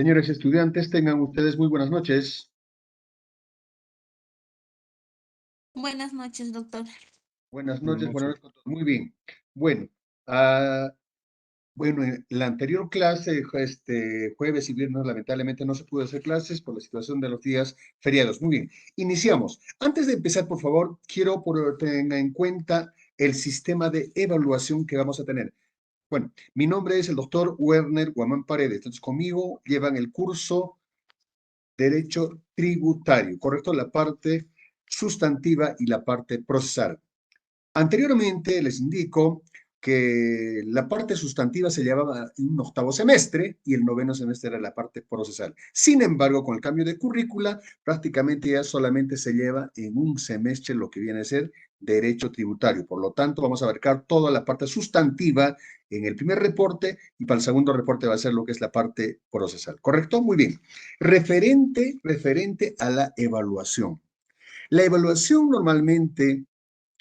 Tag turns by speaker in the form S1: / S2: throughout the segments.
S1: Señores estudiantes, tengan ustedes muy buenas noches.
S2: Buenas noches, doctor.
S1: Buenas
S3: Buenas
S1: noches, buenas
S3: noches.
S1: noches con todos. Muy bien. Bueno, ah, en la anterior clase, jueves y viernes, lamentablemente no se pudo hacer clases por la situación de los días feriados. Muy bien, iniciamos. Antes de empezar, por favor, quiero tener en cuenta el sistema de evaluación que vamos a tener. Bueno, mi nombre es el doctor Werner Guamán Paredes. Entonces, conmigo llevan el curso Derecho Tributario, ¿correcto? La parte sustantiva y la parte procesal. Anteriormente les indico que la parte sustantiva se llevaba en un octavo semestre y el noveno semestre era la parte procesal. Sin embargo, con el cambio de currícula, prácticamente ya solamente se lleva en un semestre lo que viene a ser derecho tributario. Por lo tanto, vamos a abarcar toda la parte sustantiva en el primer reporte y para el segundo reporte va a ser lo que es la parte procesal. ¿Correcto? Muy bien. Referente a la evaluación. La evaluación normalmente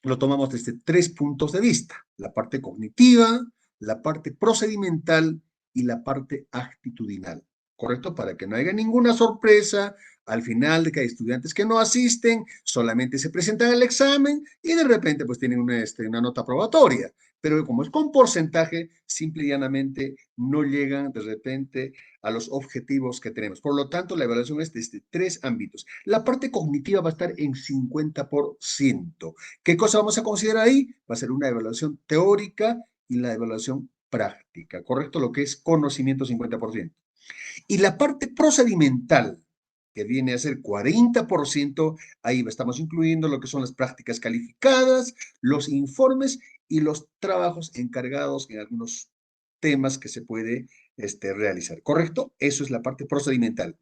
S1: lo tomamos desde tres puntos de vista: la parte cognitiva, la parte procedimental y la parte actitudinal. ¿Correcto? Para que no haya ninguna sorpresa al final de que hay estudiantes que no asisten, solamente se presentan al examen y de repente pues tienen una nota probatoria. Pero como es con porcentaje, simple y llanamente no llegan de repente a los objetivos que tenemos. Por lo tanto, la evaluación es desde tres ámbitos. La parte cognitiva va a estar en 50%. ¿Qué cosa vamos a considerar ahí? Va a ser una evaluación teórica y la evaluación práctica, ¿correcto? Lo que es conocimiento 50%. Y la parte procedimental, que viene a ser 40%, ahí estamos incluyendo lo que son las prácticas calificadas, los informes y los trabajos encargados en algunos temas que se puede realizar, ¿correcto? Eso es la parte procedimental.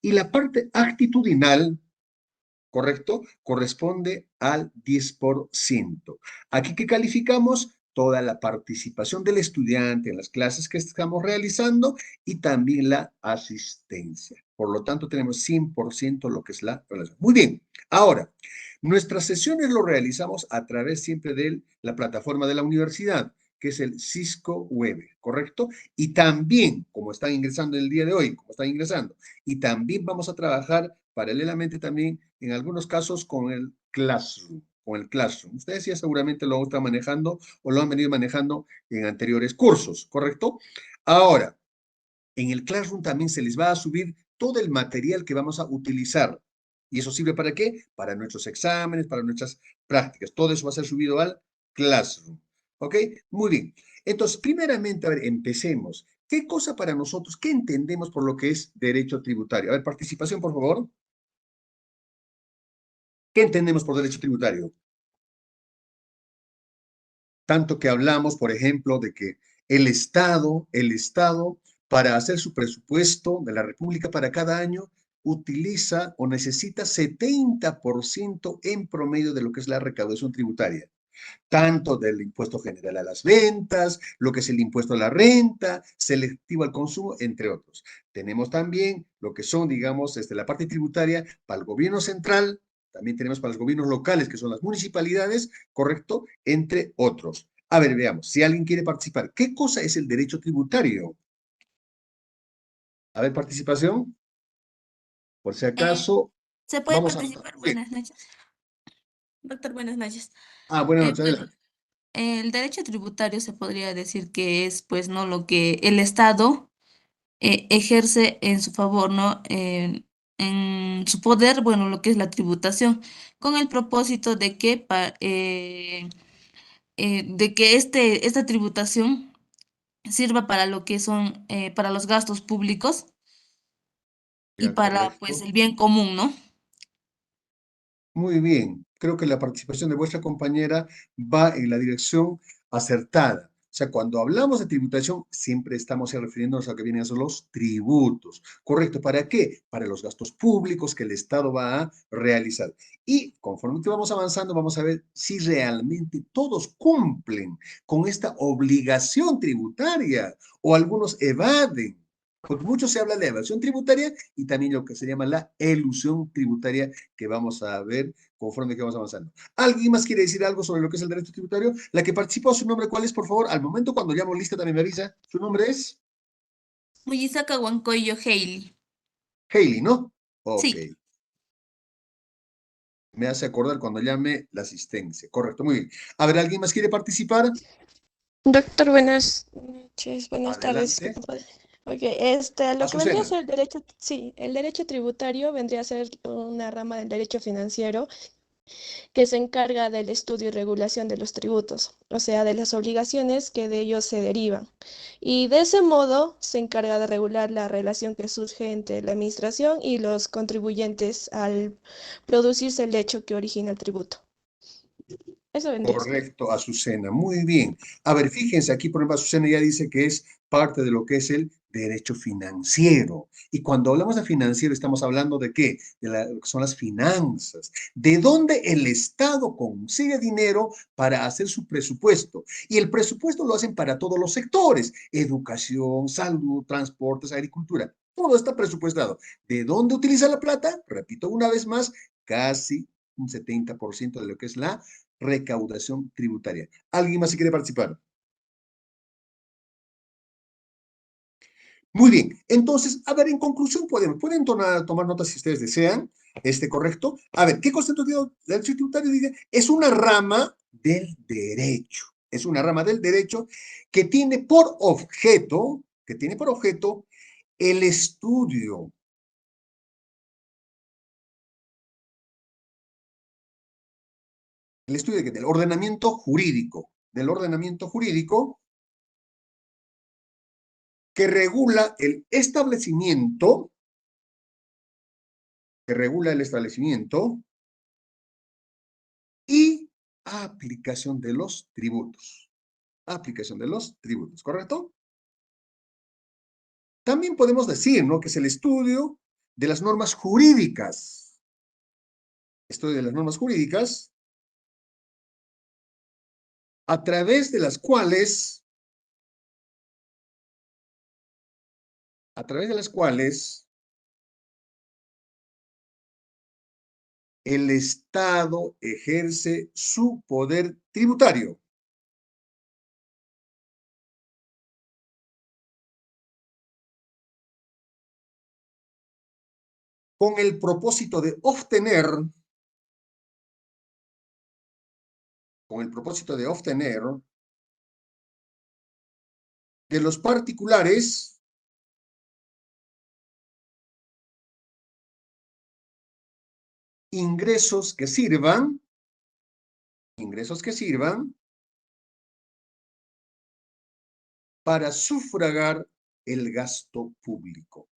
S1: Y la parte actitudinal, ¿correcto? Corresponde al 10%. Aquí que calificamos toda la participación del estudiante en las clases que estamos realizando y también la asistencia. Por lo tanto, tenemos 100% lo que es la evaluación. Muy bien, ahora, nuestras sesiones lo realizamos a través siempre de la plataforma de la universidad, que es el Cisco Web, ¿correcto? Y también, como están ingresando el día de hoy, como están ingresando, y también vamos a trabajar paralelamente también en algunos casos con el Classroom. Ustedes ya seguramente lo están manejando o lo han venido manejando en anteriores cursos, ¿correcto? Ahora, en el Classroom también se les va a subir todo el material que vamos a utilizar. ¿Y eso sirve para qué? Para nuestros exámenes, para nuestras prácticas. Todo eso va a ser subido al Classroom. ¿Ok? Muy bien. Entonces, primeramente, a ver, empecemos. ¿Qué cosa para nosotros, qué entendemos por lo que es derecho tributario? A ver, participación, por favor. ¿Qué entendemos por derecho tributario? Tanto que hablamos, por ejemplo, de que el Estado, para hacer su presupuesto de la República para cada año, utiliza o necesita 70% en promedio de lo que es la recaudación tributaria, tanto del impuesto general a las ventas, lo que es el impuesto a la renta, selectivo al consumo, entre otros. Tenemos también lo que son, digamos, la parte tributaria para el gobierno central, también tenemos para los gobiernos locales, que son las municipalidades, ¿correcto? Entre otros. A ver, veamos, si alguien quiere participar, ¿qué cosa es el derecho tributario? A ver, participación. Por si
S2: Eh,
S1: acaso,
S2: ¿Se puede
S1: vamos a anotar.
S2: participar?
S1: Muy bien.
S2: Buenas noches. Doctor, buenas noches.
S1: Buenas noches,
S2: Bueno,
S1: adelante.
S2: el derecho tributario se podría decir que es, pues, ¿no? Lo que el Estado ejerce en su favor, ¿no? En su poder, bueno, lo que es la tributación, con el propósito de que esta tributación sirva para lo que son, para los gastos públicos y
S1: Ya,
S2: para, pues,
S1: correcto.
S2: el bien común, ¿no?
S1: Muy bien, creo que la participación de vuestra compañera va en la dirección acertada. O sea, cuando hablamos de tributación, siempre estamos refiriéndonos a lo que vienen a ser los tributos. ¿Correcto? ¿Para qué? Para los gastos públicos que el Estado va a realizar. Y conforme que vamos avanzando, vamos a ver si realmente todos cumplen con esta obligación tributaria o algunos evaden. Porque mucho se habla de evasión tributaria y también lo que se llama la elusión tributaria, que vamos a ver conforme que vamos avanzando. ¿Alguien más quiere decir algo sobre lo que es el derecho tributario? La que participó, ¿su nombre cuál es, por favor? Al momento, cuando llamo lista, también me avisa. ¿Su nombre es?
S2: Muyisaka Huancoyo Haley.
S1: Hailey, ¿no? Ok.
S2: Sí.
S1: Me hace acordar cuando llame la asistencia. Correcto, muy bien. A ver, ¿alguien más quiere participar?
S3: Doctor, buenas noches, buenas tardes.
S1: Adelante.
S3: Disculpa. Ok, lo que vendría a
S1: Azucena.
S3: ser el derecho, sí, el derecho tributario vendría a ser una rama del derecho financiero que se encarga del estudio y regulación de los tributos, o sea, de las obligaciones que de ellos se derivan. Y de ese modo se encarga de regular la relación que surge entre la administración y los contribuyentes al producirse el hecho que origina el tributo. Eso vendría a ser.
S1: Correcto, Azucena. Muy bien. A ver, fíjense, aquí, por ejemplo, Azucena ya dice que es parte de lo que es el derecho financiero. Y cuando hablamos de financiero, estamos hablando de qué? Lo que son las finanzas. De dónde el Estado consigue dinero para hacer su presupuesto. Y el presupuesto lo hacen para todos los sectores: educación, salud, transportes, agricultura. Todo está presupuestado. ¿De dónde utiliza la plata? Repito una vez más, casi un 70% de lo que es la recaudación tributaria. ¿Alguien más se quiere participar? Muy bien, entonces, a ver, en conclusión, pueden tomar notas si ustedes desean, ¿correcto? A ver, ¿qué constitutivo del derecho tributario dice? Es una rama del derecho, es una rama del derecho que tiene por objeto el estudio, del ordenamiento jurídico que regula el establecimiento y aplicación de los tributos. Aplicación de los tributos, ¿correcto? También podemos decir, ¿no?, que es el estudio de las normas jurídicas. Estudio de las normas jurídicas a través de las cuales el Estado ejerce su poder tributario con el propósito de obtener de los particulares ingresos que sirvan para sufragar el gasto público.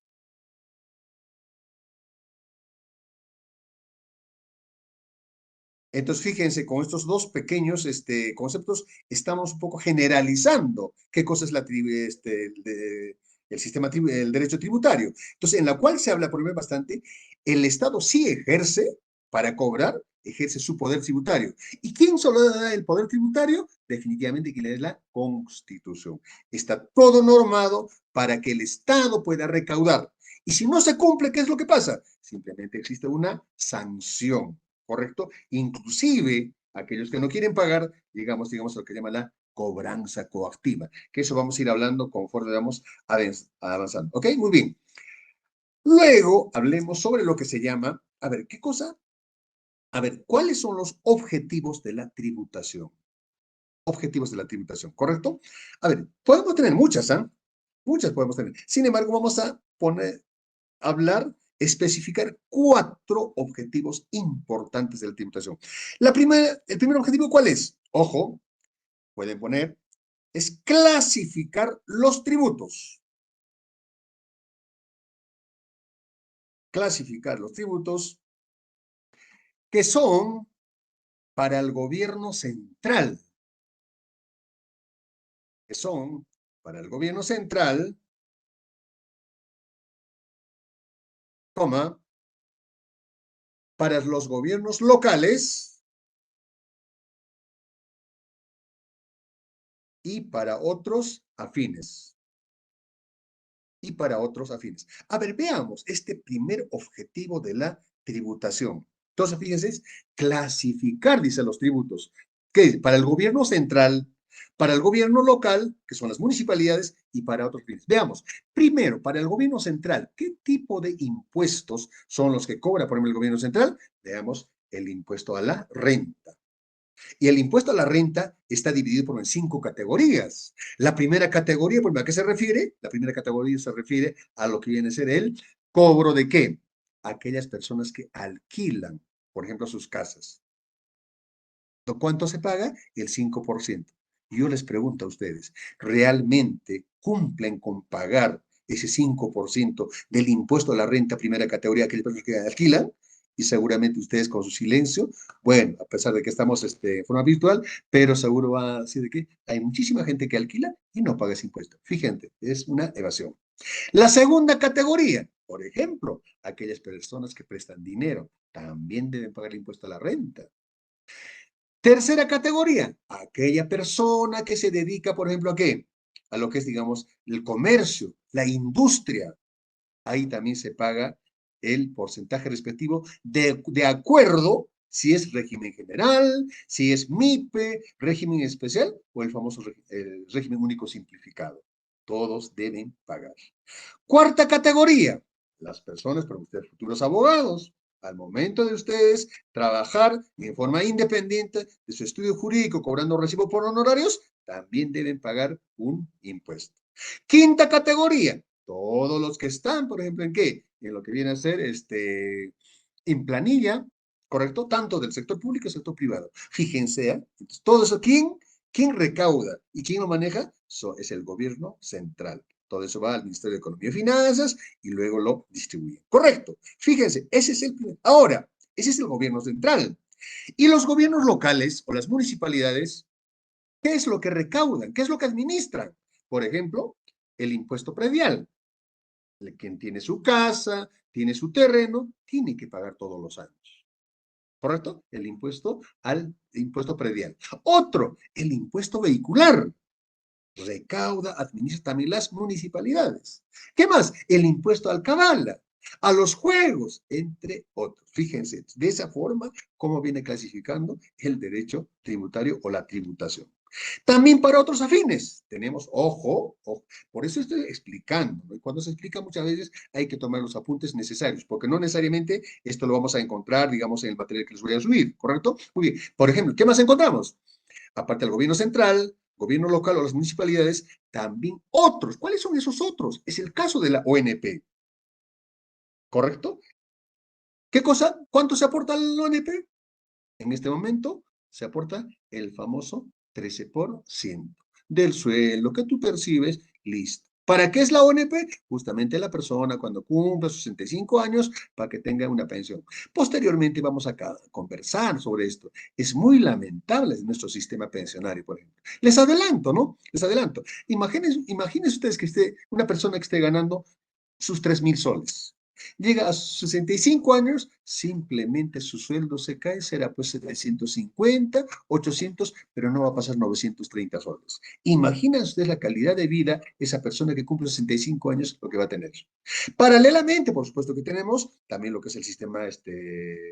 S1: Entonces, fíjense, con estos dos pequeños conceptos, estamos un poco generalizando qué cosa es el sistema, el derecho tributario. Entonces, en la cual se habla por ejemplo bastante, el Estado sí ejerce, para cobrar, ejerce su poder tributario. ¿Y quién solo da el poder tributario? Definitivamente quien es la Constitución. Está todo normado para que el Estado pueda recaudar. Y si no se cumple, ¿qué es lo que pasa? Simplemente existe una sanción. ¿Correcto? Inclusive aquellos que no quieren pagar, digamos a lo que se llama la cobranza coactiva, que eso vamos a ir hablando conforme vamos avanzando. ¿Ok? Muy bien. Luego hablemos sobre lo que se llama, a ver, ¿qué cosa? A ver, ¿cuáles son los objetivos de la tributación? Objetivos de la tributación, ¿correcto? A ver, podemos tener muchas, ¿ah? Muchas podemos tener. Sin embargo, vamos a especificar 4 objetivos importantes de la tributación. El primer objetivo, ¿cuál es? Ojo, pueden poner, es clasificar los tributos. Clasificar los tributos que son para el gobierno central. Que son para el gobierno central, para los gobiernos locales y para otros afines. A ver, veamos este primer objetivo de la tributación. Entonces, fíjense, es clasificar, dice, los tributos. ¿Qué? Para el gobierno central, para el gobierno local, que son las municipalidades, y para otros fines. Veamos, primero, para el gobierno central, ¿qué tipo de impuestos son los que cobra, por ejemplo, el gobierno central? Veamos, el impuesto a la renta. Y el impuesto a la renta está dividido por en 5 categorías. La primera categoría, ¿a qué se refiere? La primera categoría se refiere a lo que viene a ser el cobro de ¿qué? Aquellas personas que alquilan, por ejemplo, sus casas. ¿Cuánto se paga? El 5%. Y yo les pregunto a ustedes, ¿realmente cumplen con pagar ese 5% del impuesto a la renta primera categoría a aquellas personas que alquilan? Y seguramente ustedes con su silencio, bueno, a pesar de que estamos de forma virtual, pero seguro va a decir de que hay muchísima gente que alquila y no paga ese impuesto. Fíjense, es una evasión. La segunda categoría, por ejemplo, aquellas personas que prestan dinero, también deben pagar el impuesto a la renta. Tercera categoría, aquella persona que se dedica, por ejemplo, ¿a qué? A lo que es, digamos, el comercio, la industria. Ahí también se paga el porcentaje respectivo de acuerdo si es régimen general, si es MIPE, régimen especial o el famoso régimen único simplificado. Todos deben pagar. Cuarta categoría, las personas, para ustedes, futuros abogados, al momento de ustedes trabajar en forma independiente de su estudio jurídico, cobrando recibo por honorarios, también deben pagar un impuesto. Quinta categoría, todos los que están, por ejemplo, ¿en qué? En lo que viene a ser en planilla, ¿correcto? Tanto del sector público como del sector privado. Fíjense, entonces, todo eso, ¿quién recauda y quién lo maneja? Es el gobierno central. Todo eso va al Ministerio de Economía y Finanzas y luego lo distribuye. Correcto. Fíjense, ese es el primer. Ahora, ese es el gobierno central. Y los gobiernos locales o las municipalidades, ¿qué es lo que recaudan? ¿Qué es lo que administran? Por ejemplo, el impuesto predial. Quien tiene su casa, tiene su terreno, tiene que pagar todos los años. ¿Correcto? El impuesto predial. Otro, el impuesto vehicular. Recauda, administra también las municipalidades. ¿Qué más? El impuesto al cabala, a los juegos, entre otros. Fíjense, de esa forma, cómo viene clasificando el derecho tributario o la tributación. También para otros afines, tenemos, ojo, por eso estoy explicando, ¿no? Y cuando se explica muchas veces hay que tomar los apuntes necesarios, porque no necesariamente esto lo vamos a encontrar, digamos, en el material que les voy a subir, ¿correcto? Muy bien, por ejemplo, ¿qué más encontramos? Aparte del gobierno central, gobierno local o las municipalidades, también otros. ¿Cuáles son esos otros? Es el caso de la ONP, ¿correcto? ¿Qué cosa? ¿Cuánto se aporta al ONP? En este momento se aporta el famoso 13% del sueldo que tú percibes, listo. ¿Para qué es la ONP? Justamente la persona cuando cumpla sus 65 años para que tenga una pensión. Posteriormente vamos a conversar sobre esto. Es muy lamentable nuestro sistema pensionario, por ejemplo. Les adelanto, ¿no? Les adelanto. Imagínense ustedes que esté una persona que esté ganando sus 3,000 soles. Llega a sus 65 años, simplemente su sueldo se cae, será pues 750, 800, pero no va a pasar 930 soles. Imagina usted la calidad de vida esa persona que cumple 65 años, lo que va a tener. Paralelamente, por supuesto que tenemos también lo que es el sistema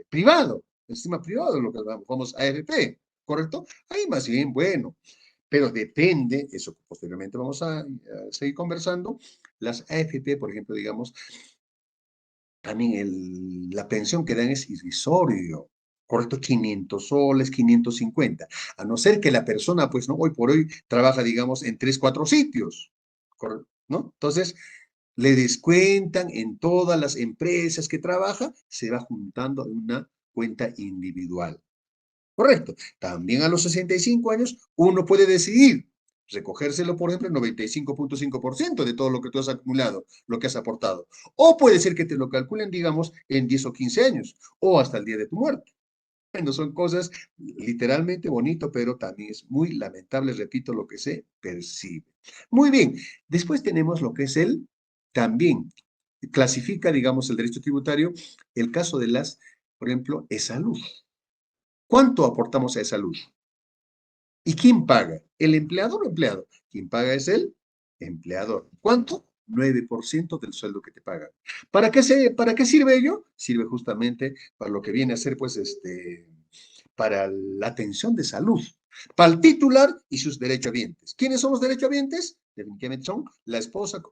S1: privado, lo que llamamos AFP, ¿correcto? Ahí más bien, bueno, pero depende, eso posteriormente vamos a seguir conversando, las AFP, por ejemplo, digamos, también la pensión que dan es irrisorio, correcto, 500 soles, 550, a no ser que la persona, pues, no, hoy por hoy trabaja, digamos, en 3, 4 sitios, correcto, ¿no? Entonces, le descuentan en todas las empresas que trabaja, se va juntando en una cuenta individual. Correcto. También a los 65 años uno puede decidir recogérselo, por ejemplo, el 95.5% de todo lo que tú has acumulado, lo que has aportado. O puede ser que te lo calculen, digamos, en 10 o 15 años, o hasta el día de tu muerte. Bueno, son cosas literalmente bonito, pero también es muy lamentable, repito, lo que se percibe. Muy bien. Después tenemos lo que es también clasifica, digamos, el derecho tributario, el caso de por ejemplo, salud. ¿Cuánto aportamos a esa luz? ¿Y quién paga? ¿El empleador o empleado? Quien paga es el empleador. ¿Cuánto? 9% del sueldo que te pagan. ¿Para qué sirve ello? Sirve justamente para lo que viene a ser, pues, para la atención de salud, para el titular y sus derechohabientes. ¿Quiénes son los derechohabientes? Definitivamente son la esposa,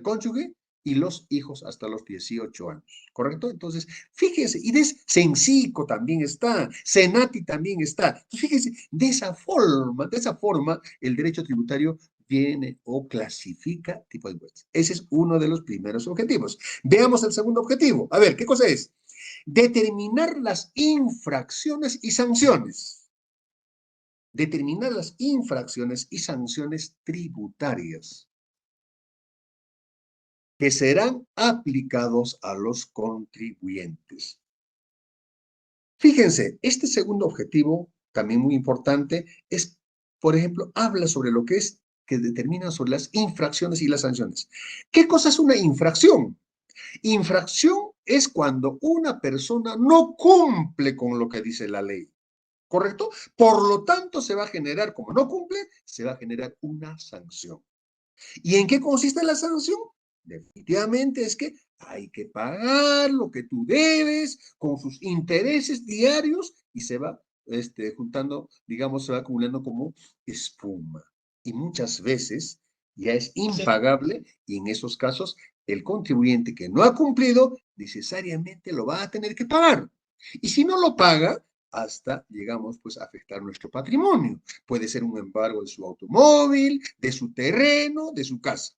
S1: cónyuge y los hijos hasta los 18 años, ¿correcto? Entonces, fíjense, y Sensico también está, Senati también está. Entonces, fíjense, de esa forma, el derecho tributario viene o clasifica tipo de impuestos. Ese es uno de los primeros objetivos. Veamos el segundo objetivo. A ver, ¿qué cosa es? Determinar las infracciones y sanciones. Determinar las infracciones y sanciones tributarias que serán aplicados a los contribuyentes. Fíjense, este segundo objetivo, también muy importante, es, por ejemplo, habla sobre lo que es, que determina sobre las infracciones y las sanciones. ¿Qué cosa es una infracción? Infracción es cuando una persona no cumple con lo que dice la ley, ¿correcto? Por lo tanto, se va a generar, como no cumple, se va a generar una sanción. ¿Y en qué consiste la sanción? Definitivamente es que hay que pagar lo que tú debes con sus intereses diarios y se va juntando, digamos, se va acumulando como espuma. Y muchas veces ya es impagable y en esos casos el contribuyente que no ha cumplido necesariamente lo va a tener que pagar. Y si no lo paga, hasta llegamos pues a afectar nuestro patrimonio. Puede ser un embargo de su automóvil, de su terreno, de su casa.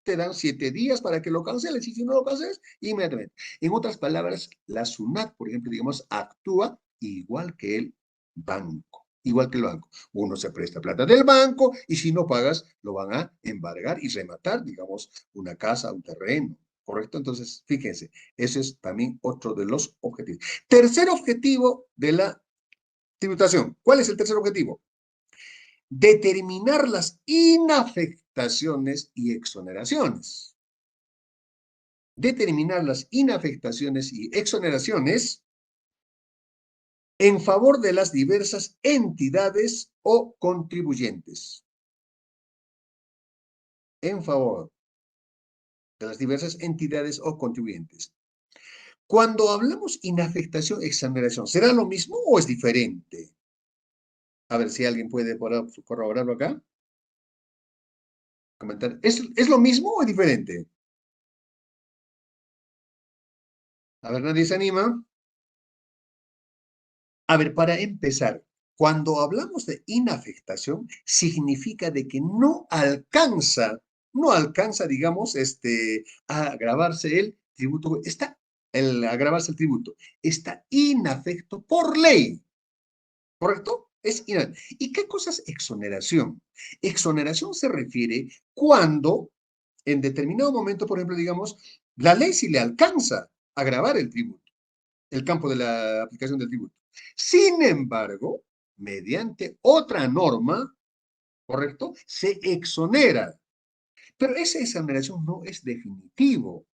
S1: Te dan 7 días para que lo canceles y si no lo canceles, inmediatamente. En otras palabras, la SUNAT, por ejemplo, digamos, actúa igual que el banco. Igual que el banco. Uno se presta plata del banco y si no pagas, lo van a embargar y rematar, digamos, una casa, un terreno. ¿Correcto? Entonces, fíjense, ese es también otro de los objetivos. Tercer objetivo de la tributación. ¿Cuál es el tercer objetivo? Determinar las inafectaciones y exoneraciones. Determinar las inafectaciones y exoneraciones en favor de las diversas entidades o contribuyentes. En favor de las diversas entidades o contribuyentes. Cuando hablamos inafectación, exoneración, ¿será lo mismo o es diferente? A ver si alguien puede corroborarlo acá. Comentar. ¿Es lo mismo o es diferente? A ver, nadie se anima. A ver, para empezar, cuando hablamos de inafectación, significa de que no alcanza, digamos, a agravarse el tributo, el agravarse el tributo, está inafecto por ley, ¿correcto? ¿Y qué cosa es exoneración? Exoneración se refiere cuando, en determinado momento, por ejemplo, digamos, la ley sí le alcanza a gravar el tributo, el campo de la aplicación del tributo. Sin embargo, mediante otra norma, ¿correcto? Se exonera. Pero esa exoneración no es definitivo.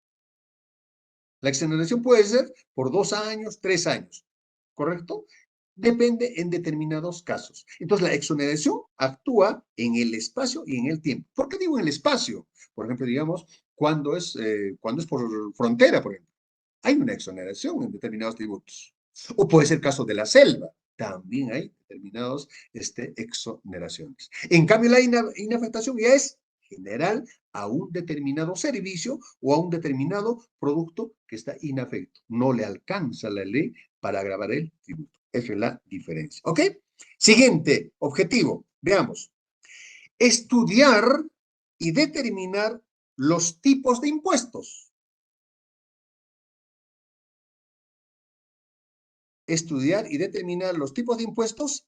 S1: La exoneración puede ser por 2 años, 3 años, ¿correcto? Depende en determinados casos. Entonces, la exoneración actúa en el espacio y en el tiempo. ¿Por qué digo en el espacio? Por ejemplo, digamos, cuando es por frontera, por ejemplo. Hay una exoneración en determinados tributos. O puede ser caso de la selva. También hay determinadas exoneraciones. En cambio, la inafectación ya es general a un determinado servicio o a un determinado producto que está inafecto. No le alcanza la ley para agravar el tributo. Esa es la diferencia. ¿Ok? Siguiente objetivo. Veamos. Estudiar y determinar los tipos de impuestos. Estudiar y determinar los tipos de impuestos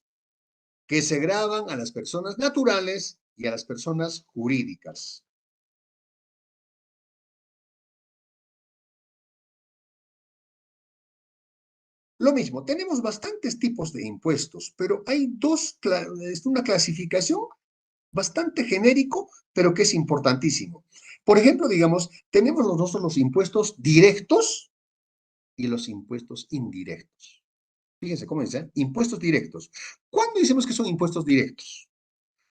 S1: que se gravan a las personas naturales y a las personas jurídicas. Lo mismo, tenemos bastantes tipos de impuestos, pero hay una clasificación bastante genérico, pero que es importantísimo. Por ejemplo, digamos, tenemos nosotros los impuestos directos y los impuestos indirectos. Fíjense cómo dice, impuestos directos. ¿Cuándo decimos que son impuestos directos?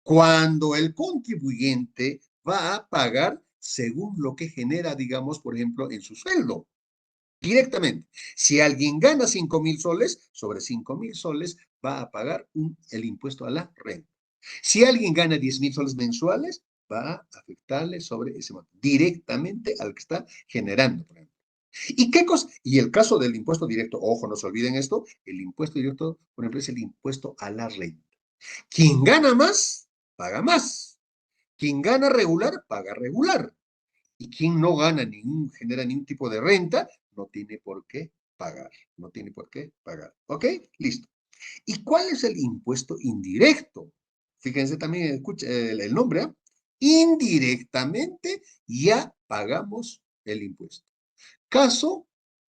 S1: Cuando el contribuyente va a pagar según lo que genera, digamos, por ejemplo, en su sueldo. Directamente. Si alguien gana 5.000 soles, sobre 5.000 soles va a pagar el impuesto a la renta. Si alguien gana 10.000 soles mensuales, va a afectarle sobre ese monto, directamente al que está generando, por ejemplo. ¿Y qué cosa? Y el caso del impuesto directo, ojo, no se olviden esto, el impuesto directo, por ejemplo, es el impuesto a la renta. Quien gana más, paga más. Quien gana regular, paga regular. Y quien no gana genera ningún tipo de renta, no tiene por qué pagar. No tiene por qué pagar. ¿Ok? Listo. ¿Y cuál es el impuesto indirecto? Fíjense también, escucha el nombre, ¿eh? Indirectamente ya pagamos el impuesto. Caso,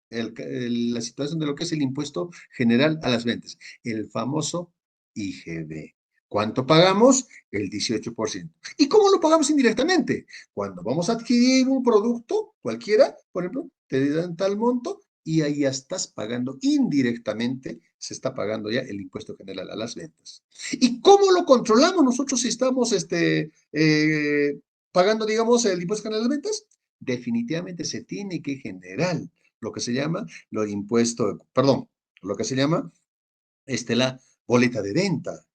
S1: la situación de lo que es el impuesto general a las ventas, el famoso IGB. ¿Cuánto pagamos? El 18%. ¿Y cómo lo pagamos indirectamente? Cuando vamos a adquirir un producto cualquiera, por ejemplo, te dan tal monto y ahí ya estás pagando indirectamente, se está pagando ya el impuesto general a las ventas. ¿Y cómo lo controlamos nosotros si estamos pagando, digamos, el impuesto general a las ventas? Definitivamente se tiene que generar lo que se llama los impuestos, perdón, lo que se llama la boleta de venta,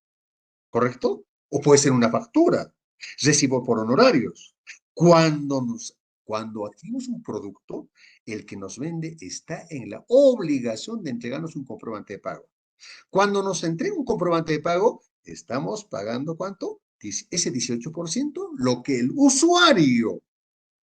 S1: ¿correcto? O puede ser una factura, recibo por honorarios. Cuando adquirimos un producto, el que nos vende está en la obligación de entregarnos un comprobante de pago. Cuando nos entrega un comprobante de pago, estamos pagando ¿cuánto? Ese 18%, lo que el usuario,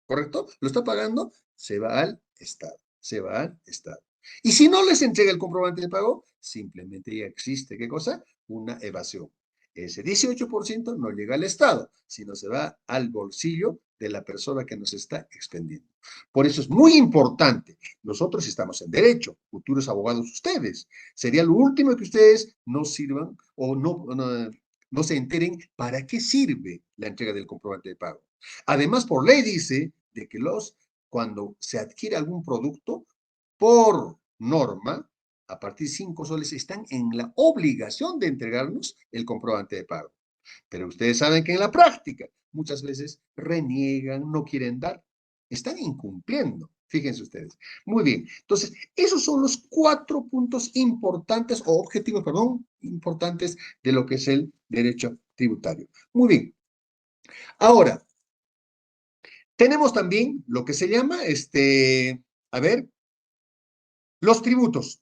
S1: ¿correcto? Lo está pagando, se va al Estado, se va al Estado. Y si no les entrega el comprobante de pago, simplemente ya existe, ¿qué cosa? Una evasión. Ese 18% no llega al Estado, sino se va al bolsillo de la persona que nos está expendiendo. Por eso es muy importante. Nosotros estamos en derecho, futuros abogados ustedes. Sería lo último que ustedes no sirvan o no se enteren para qué sirve la entrega del comprobante de pago. Además, por ley dice de que cuando se adquiere algún producto, por norma, a partir de 5 soles, están en la obligación de entregarnos el comprobante de pago. Pero ustedes saben que en la práctica muchas veces reniegan, no quieren dar, están incumpliendo. Fíjense ustedes. Muy bien. Entonces, esos son los 4 puntos importantes o objetivos, perdón, importantes de lo que es el derecho tributario. Muy bien. Ahora, tenemos también lo que se llama, a ver, los tributos.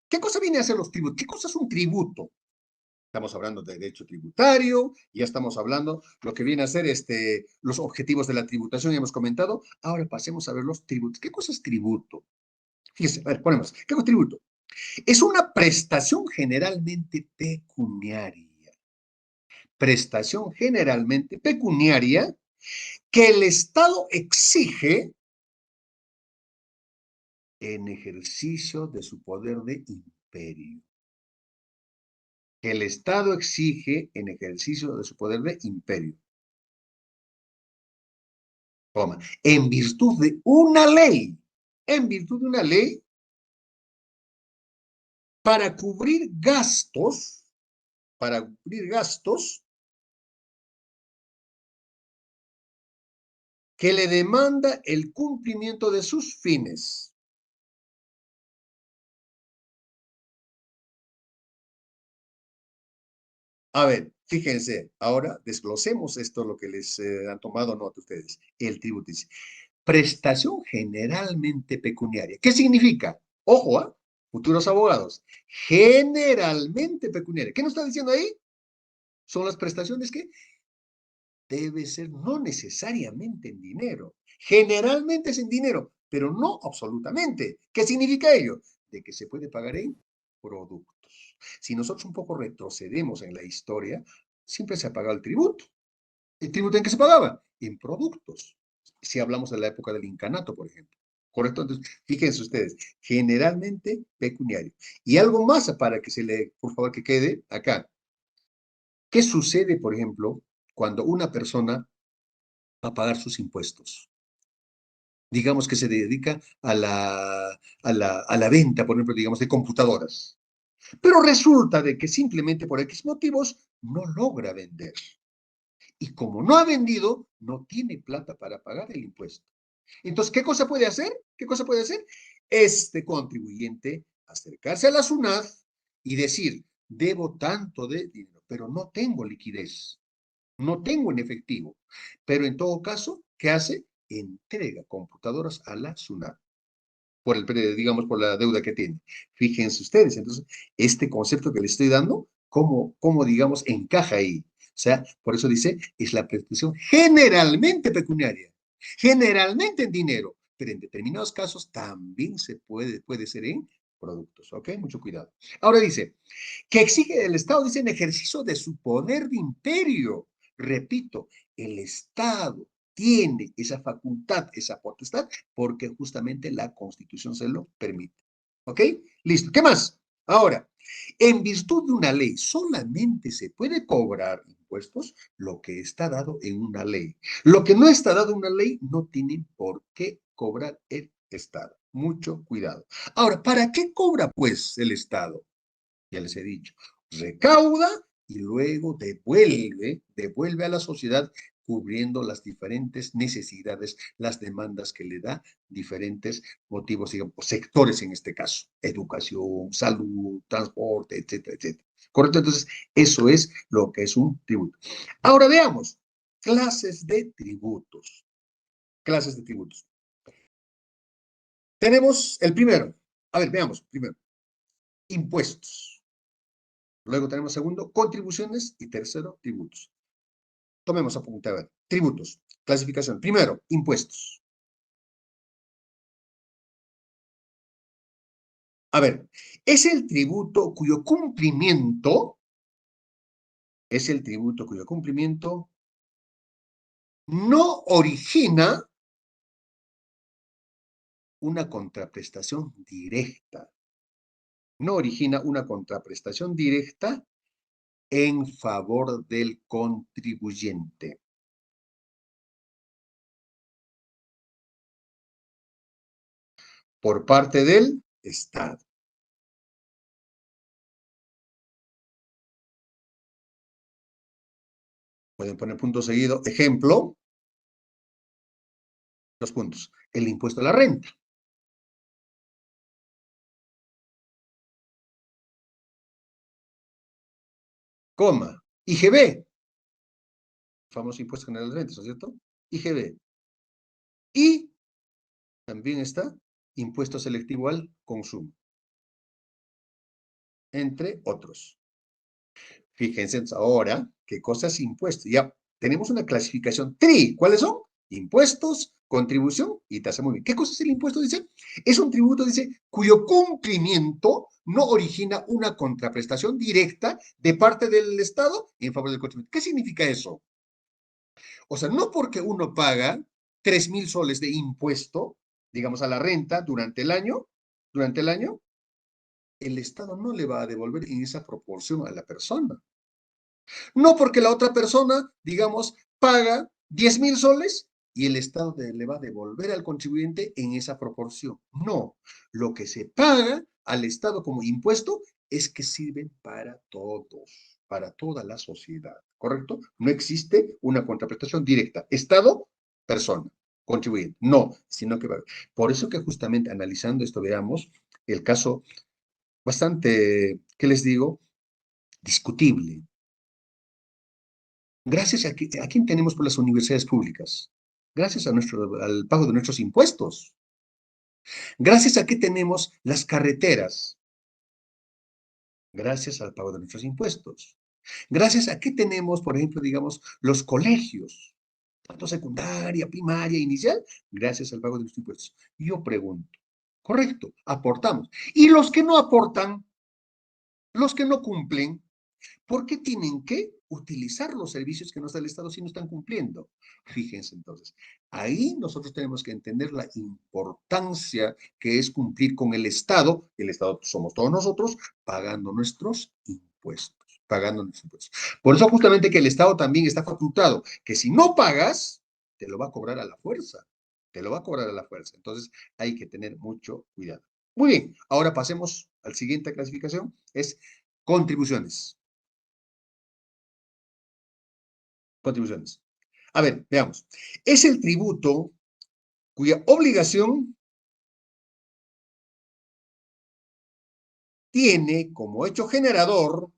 S1: ¿Qué cosa viene a ser los tributos? ¿Qué cosa es un tributo? Estamos hablando de derecho tributario, ya estamos hablando lo que viene a ser los objetivos de la tributación, ya hemos comentado. Ahora pasemos a ver los tributos. ¿Qué cosa es tributo? Fíjense, a ver, ponemos. ¿Qué es tributo? Es una prestación generalmente pecuniaria. Prestación generalmente pecuniaria que el Estado exige en ejercicio de su poder de imperio. Que el Estado exige en ejercicio de su poder de imperio. Toma, en virtud de una ley, para cubrir gastos, que le demanda el cumplimiento de sus fines. A ver, fíjense, ahora desglosemos esto, lo que les han tomado nota ustedes. El tributo dice, prestación generalmente pecuniaria. ¿Qué significa? Ojo, futuros abogados, generalmente pecuniaria. ¿Qué nos está diciendo ahí? Son las prestaciones que debe ser no necesariamente en dinero. Generalmente es en dinero, pero no absolutamente. ¿Qué significa ello? De que se puede pagar en productos. Si nosotros un poco retrocedemos en la historia, siempre se ha pagado el tributo. ¿El tributo en qué se pagaba? En productos. Si hablamos de la época del incanato, por ejemplo. ¿Correcto? Entonces, fíjense ustedes, generalmente pecuniario. Y algo más para que por favor, que quede acá. ¿Qué sucede, por ejemplo, cuando una persona va a pagar sus impuestos? Digamos que se dedica a la venta, por ejemplo, digamos, de computadoras. Pero resulta de que simplemente por X motivos no logra vender. Y como no ha vendido, no tiene plata para pagar el impuesto. Entonces, ¿qué cosa puede hacer? ¿Qué cosa puede hacer? Este contribuyente acercarse a la SUNAT y decir, debo tanto de dinero, pero no tengo liquidez, no tengo en efectivo. Pero en todo caso, ¿qué hace? Entrega computadoras a la SUNAT por digamos, por la deuda que tiene. Fíjense ustedes, entonces, este concepto que le estoy dando, ¿cómo digamos, encaja ahí? O sea, por eso dice, es la prestación generalmente pecuniaria, generalmente en dinero, pero en determinados casos también puede ser en productos, ¿ok? Mucho cuidado. Ahora dice, que exige el Estado, dice, en ejercicio de su poder de imperio. Repito, el Estado tiene esa facultad, esa potestad, porque justamente la Constitución se lo permite. ¿Ok? Listo. ¿Qué más? Ahora, en virtud de una ley, solamente se puede cobrar impuestos lo que está dado en una ley. Lo que no está dado en una ley no tiene por qué cobrar el Estado. Mucho cuidado. Ahora, ¿para qué cobra pues el Estado? Ya les he dicho, recauda y luego devuelve a la sociedad cubriendo las diferentes necesidades, las demandas que le da diferentes motivos, digamos, sectores en este caso, educación, salud, transporte, etcétera, etcétera. ¿Correcto? Entonces, eso es lo que es un tributo. Ahora veamos, clases de tributos. Clases de tributos. Tenemos el primero. A ver, veamos, primero, impuestos. Luego tenemos segundo, contribuciones y tercero, tributos. Tomemos apunte, a ver. Tributos, clasificación. Primero, impuestos. A ver, es el tributo cuyo cumplimiento, no origina una contraprestación directa. No origina una contraprestación directa en favor del contribuyente. Por parte del Estado. Pueden poner punto seguido. Ejemplo, los puntos. El impuesto a la renta. Coma. IGB. Famoso impuesto general de rentas, ¿no es cierto? IGB. Y también está impuesto selectivo al consumo. Entre otros. Fíjense ahora qué cosa es impuesto. Ya tenemos una clasificación TRI. ¿Cuáles son? Impuestos, contribución y tasa. Muy bien. ¿Qué cosa es el impuesto? Dice, es un tributo, dice, cuyo cumplimiento no origina una contraprestación directa de parte del Estado en favor del contribuyente. ¿Qué significa eso? O sea, no porque uno paga 3,000 soles de impuesto, digamos, a la renta durante el año, el Estado no le va a devolver en esa proporción a la persona. No porque la otra persona, digamos, paga 10,000 soles y el Estado le va a devolver al contribuyente en esa proporción. No, lo que se paga al Estado como impuesto es que sirven para todos, para toda la sociedad, ¿correcto? No existe una contraprestación directa. Estado, persona, contribuyente. No, sino que va. Por eso que justamente analizando esto veamos el caso bastante, ¿qué les digo? Discutible. Gracias a quién tenemos por las universidades públicas. Gracias al pago de nuestros impuestos. Gracias a qué tenemos las carreteras. Gracias al pago de nuestros impuestos. Gracias a qué tenemos, por ejemplo, digamos, los colegios, tanto secundaria, primaria, inicial, gracias al pago de nuestros impuestos. Yo pregunto, correcto, aportamos. Y los que no aportan, los que no cumplen, ¿por qué tienen que utilizar los servicios que nos da el Estado si no están cumpliendo? Fíjense entonces, ahí nosotros tenemos que entender la importancia que es cumplir con el Estado somos todos nosotros, pagando nuestros impuestos, pagando nuestros impuestos. Por eso justamente que el Estado también está facultado, que si no pagas, te lo va a cobrar a la fuerza, te lo va a cobrar a la fuerza. Entonces hay que tener mucho cuidado. Muy bien, ahora pasemos a la siguiente clasificación, es contribuciones. Contribuciones. A ver, veamos. Es el tributo cuya obligación tiene como hecho generador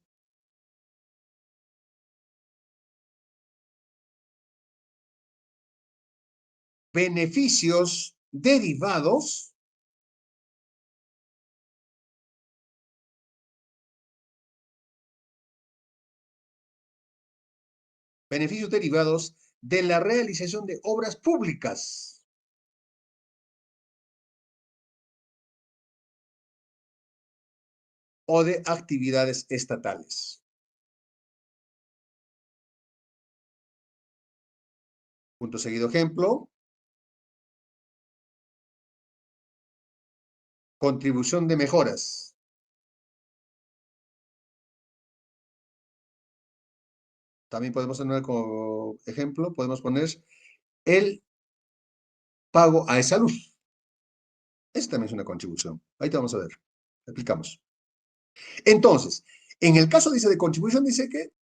S1: beneficios derivados de la realización de obras públicas o de actividades estatales. Punto seguido ejemplo. Contribución de mejoras. También podemos tener como ejemplo, podemos poner el pago a esa luz. Esta también es una contribución. Ahí te vamos a ver. Explicamos. Entonces, en el caso dice de contribución, dice que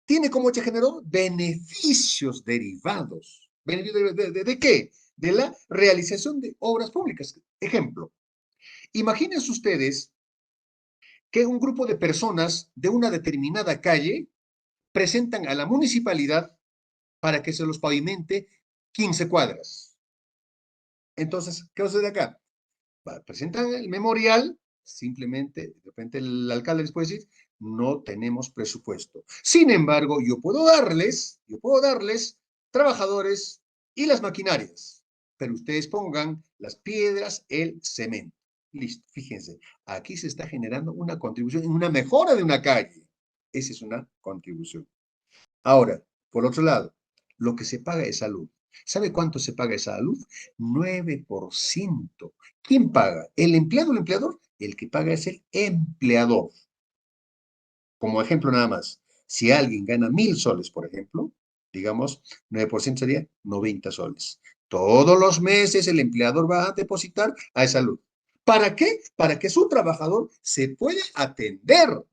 S1: tiene como hecho generador beneficios derivados. ¿De qué? De la realización de obras públicas. Ejemplo, imagínense ustedes que un grupo de personas de una determinada calle presentan a la municipalidad para que se los pavimente 15 cuadras. Entonces, ¿qué sucede acá? Presentan el memorial, simplemente, de repente el alcalde les puede decir, no tenemos presupuesto. Sin embargo, yo puedo darles trabajadores y las maquinarias, pero ustedes pongan las piedras, el cemento. Listo, fíjense, aquí se está generando una contribución en una mejora de una calle. Esa es una contribución. Ahora, por otro lado, lo que se paga es salud. ¿Sabe cuánto se paga esa salud? 9%. ¿Quién paga? ¿El empleado o el empleador? El que paga es el empleador. Como ejemplo nada más, si alguien gana 1.000 soles, por ejemplo, digamos, 9% sería 90 soles. Todos los meses el empleador va a depositar a esa salud. ¿Para qué? Para que su trabajador se pueda atender.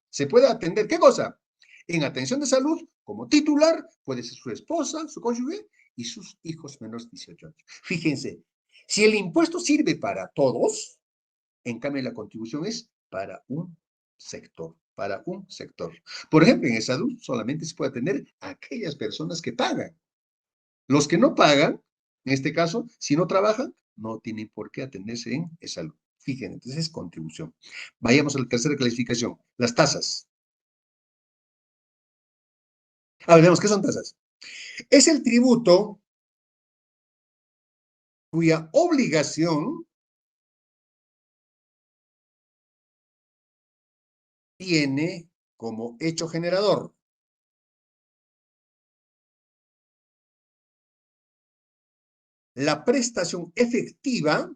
S1: ¿Se puede atender qué cosa? En atención de salud, como titular, puede ser su esposa, su cónyuge y sus hijos menores de 18 años. Fíjense, si el impuesto sirve para todos, en cambio la contribución es para un sector, para un sector. Por ejemplo, en salud solamente se puede atender a aquellas personas que pagan. Los que no pagan, en este caso, si no trabajan, no tienen por qué atenderse en salud. Fíjense, entonces es contribución. Vayamos a la tercera clasificación, las tasas. A ver, veamos, ¿qué son tasas? Es el tributo cuya obligación tiene como hecho generador la prestación efectiva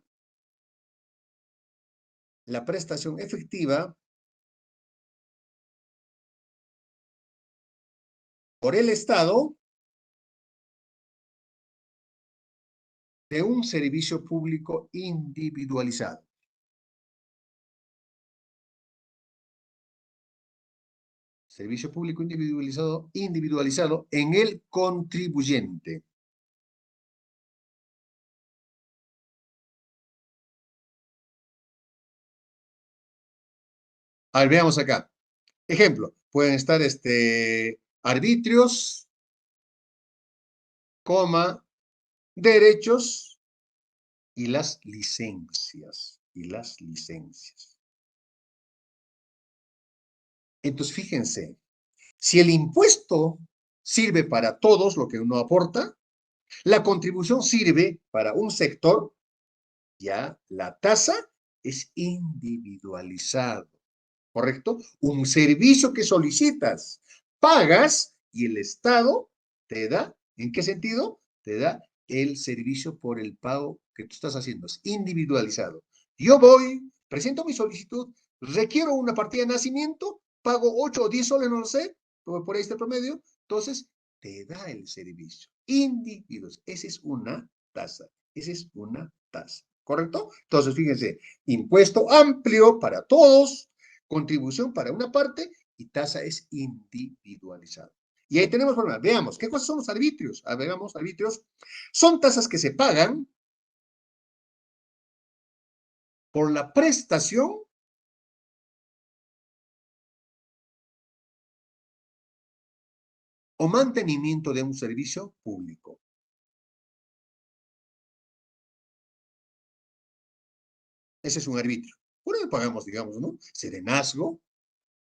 S1: por el Estado de un servicio público individualizado. Servicio público individualizado en el contribuyente. A ver, veamos acá. Ejemplo, pueden estar arbitrios, derechos y las licencias. Entonces, fíjense, si el impuesto sirve para todos lo que uno aporta, la contribución sirve para un sector, ya la tasa es individualizado, ¿correcto? Un servicio que solicitas, pagas y el Estado te da, ¿en qué sentido? Te da el servicio por el pago que tú estás haciendo, es individualizado. Yo voy, presento mi solicitud, requiero una partida de nacimiento, pago 8 o 10 soles, no lo sé, por ahí está el promedio, entonces te da el servicio. Individuos, esa es una tasa, ¿correcto? Entonces, fíjense, impuesto amplio para todos, contribución para una parte y tasa es individualizada. Y ahí tenemos problemas. Veamos, ¿qué cosas son los arbitrios? A ver, veamos, arbitrios. Son tasas que se pagan por la prestación o mantenimiento de un servicio público. Ese es un arbitrio. Por eso pagamos, digamos, ¿no? Serenazgo.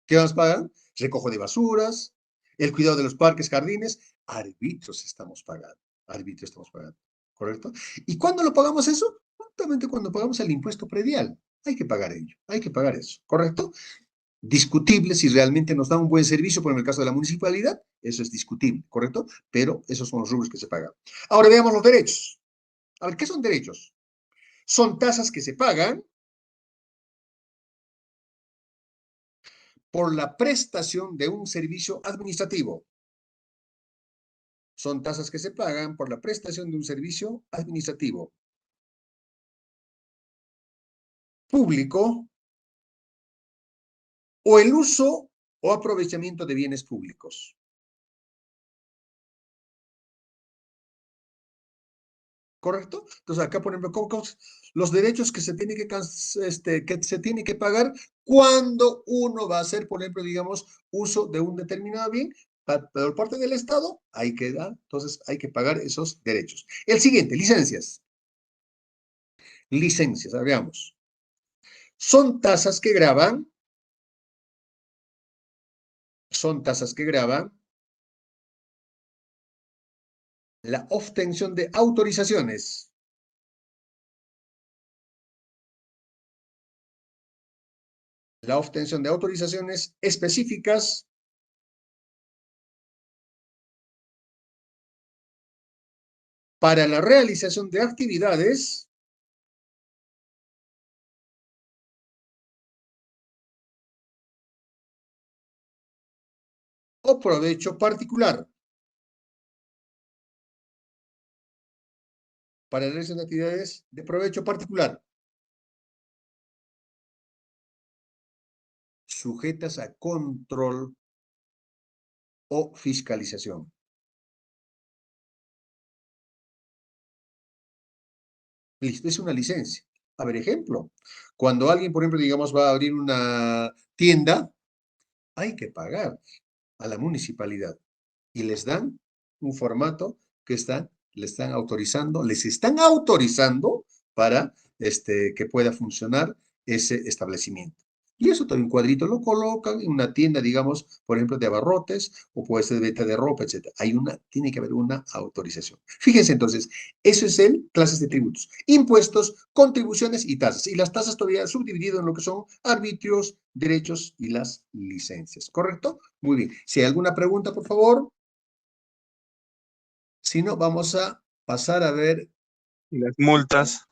S1: ¿Qué más pagan? Recojo de basuras, el cuidado de los parques, jardines. Arbitrios estamos pagando. Arbitrios estamos pagando. ¿Correcto? ¿Y cuándo lo pagamos eso? Justamente cuando pagamos el impuesto predial. Hay que pagar ello. Hay que pagar eso. ¿Correcto? Discutible si realmente nos da un buen servicio, por el caso de la municipalidad, eso es discutible, ¿correcto? Pero esos son los rubros que se pagan. Ahora veamos los derechos. A ver, ¿qué son derechos? Son tasas que se pagan por la prestación de un servicio administrativo. Son tasas que se pagan por la prestación de un servicio administrativo público o el uso o aprovechamiento de bienes públicos. ¿Correcto? Entonces acá, por ejemplo, los derechos que se tiene que se tiene que pagar cuando uno va a hacer, por ejemplo, digamos, uso de un determinado bien, por parte del Estado, hay que dar, entonces hay que pagar esos derechos. El siguiente, licencias. Licencias, veamos. Son tasas que graban la obtención de autorizaciones. La obtención de autorizaciones específicas para la realización de actividades o provecho particular. Para la realización de actividades de provecho particular. Sujetas a control o fiscalización. Listo, es una licencia. A ver, ejemplo. Cuando alguien, por ejemplo, digamos, va a abrir una tienda, hay que pagar a la municipalidad y les dan un formato que les están autorizando para que pueda funcionar ese establecimiento. Y eso también un cuadrito lo colocan en una tienda, digamos, por ejemplo, de abarrotes o puede ser de venta de ropa, etc. Tiene que haber una autorización. Fíjense entonces, eso es el clases de tributos. Impuestos, contribuciones y tasas. Y las tasas todavía subdividido en lo que son arbitrios, derechos y las licencias. ¿Correcto? Muy bien. Si hay alguna pregunta, por favor. Si no, vamos a pasar a ver.
S4: Y las multas.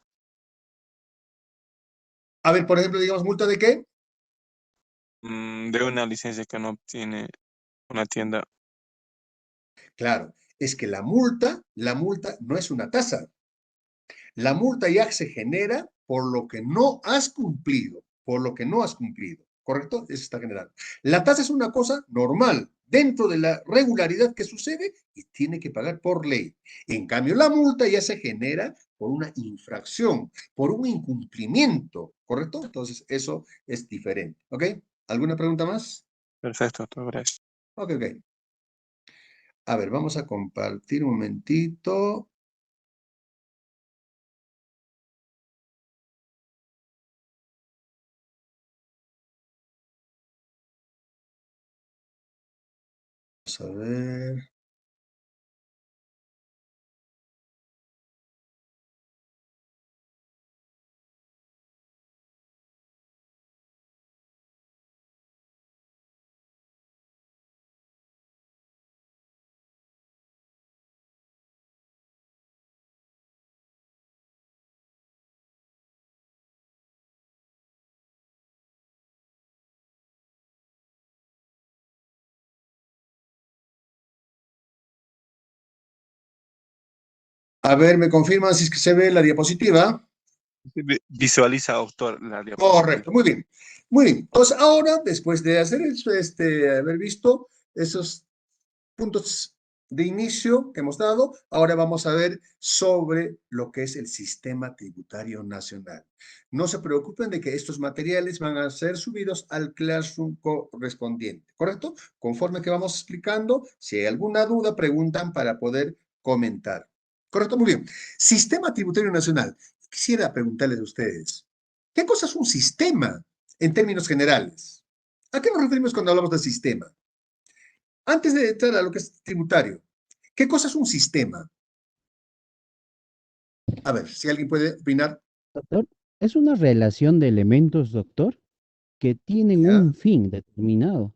S1: A ver, por ejemplo, digamos, ¿multa de qué?
S4: De una licencia que no obtiene una tienda.
S1: Claro, es que la multa no es una tasa. La multa ya se genera por lo que no has cumplido, ¿correcto? Eso está generado. La tasa es una cosa normal, dentro de la regularidad que sucede y tiene que pagar por ley. En cambio, la multa ya se genera por una infracción, por un incumplimiento, ¿correcto? Entonces, eso es diferente, ¿ok? ¿Alguna pregunta más?
S4: Perfecto, todo gracias.
S1: Ok. A ver, vamos a compartir un momentito. Vamos a ver. A ver, ¿me confirman si es que se ve la diapositiva?
S4: Visualiza, autor, la diapositiva.
S1: Correcto, muy bien. Muy bien. Entonces, ahora, después de hacer haber visto esos puntos de inicio que hemos dado. Ahora vamos a ver sobre lo que es el sistema tributario nacional. No se preocupen de que estos materiales van a ser subidos al Classroom correspondiente, ¿correcto? Conforme que vamos explicando, si hay alguna duda, preguntan para poder comentar. ¿Correcto? Muy bien. Sistema tributario nacional. Quisiera preguntarles a ustedes, ¿qué cosa es un sistema en términos generales? ¿A qué nos referimos cuando hablamos de sistema? Antes de entrar a lo que es tributario, ¿qué cosa es un sistema? A ver, si alguien puede opinar.
S5: Doctor, es una relación de elementos, doctor, que tienen
S1: ¿Ya?
S5: un fin determinado.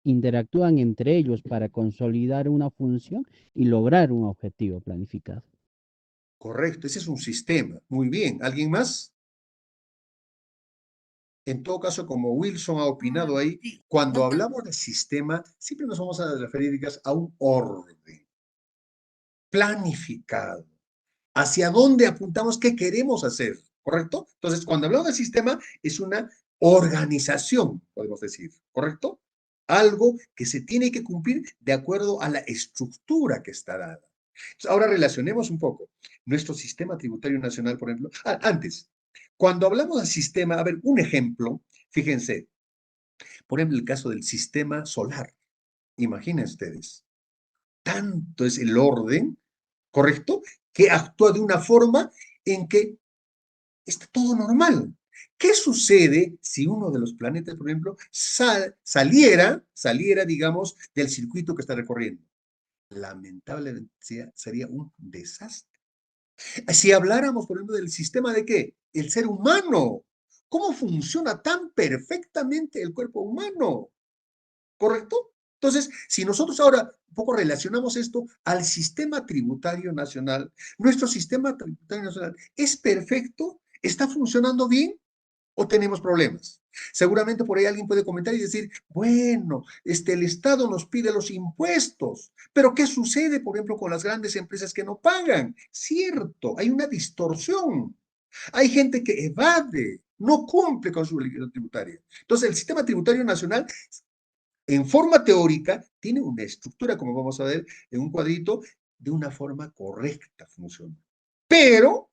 S5: Interactúan entre ellos para consolidar una función y lograr un objetivo planificado.
S1: Correcto, ese es un sistema. Muy bien. ¿Alguien más? En todo caso, como Wilson ha opinado ahí,
S2: Sí,
S1: cuando
S2: doctor.
S1: hablamos de sistema, siempre nos vamos a referir, digas, a un orden planificado. ¿Hacia dónde apuntamos? ¿Qué queremos hacer? ¿Correcto? Entonces, cuando hablamos de sistema, es una organización, podemos decir, ¿correcto? Algo que se tiene que cumplir de acuerdo a la estructura que está dada. Entonces, ahora relacionemos un poco nuestro sistema tributario nacional, por ejemplo. Antes, cuando hablamos de sistema, a ver, un ejemplo, fíjense, por ejemplo, el caso del sistema solar. Imaginen ustedes, tanto es el orden, ¿correcto? Que actúa de una forma en que está todo normal. ¿Qué sucede si uno de los planetas, por ejemplo, saliera, digamos, del circuito que está recorriendo? Lamentablemente sería un desastre. Si habláramos, por ejemplo, del sistema de qué? El ser humano. ¿Cómo funciona tan perfectamente el cuerpo humano? ¿Correcto? Entonces, si nosotros ahora un poco relacionamos esto al sistema tributario nacional, nuestro sistema tributario nacional es perfecto, está funcionando bien o tenemos problemas. Seguramente por ahí alguien puede comentar y decir, bueno, el Estado nos pide los impuestos, pero ¿qué sucede, por ejemplo, con las grandes empresas que no pagan? Cierto, hay una distorsión. Hay gente que evade, no cumple con su obligación tributaria. Entonces, el sistema tributario nacional en forma teórica, tiene una estructura, como vamos a ver en un cuadrito, de una forma correcta funciona. Pero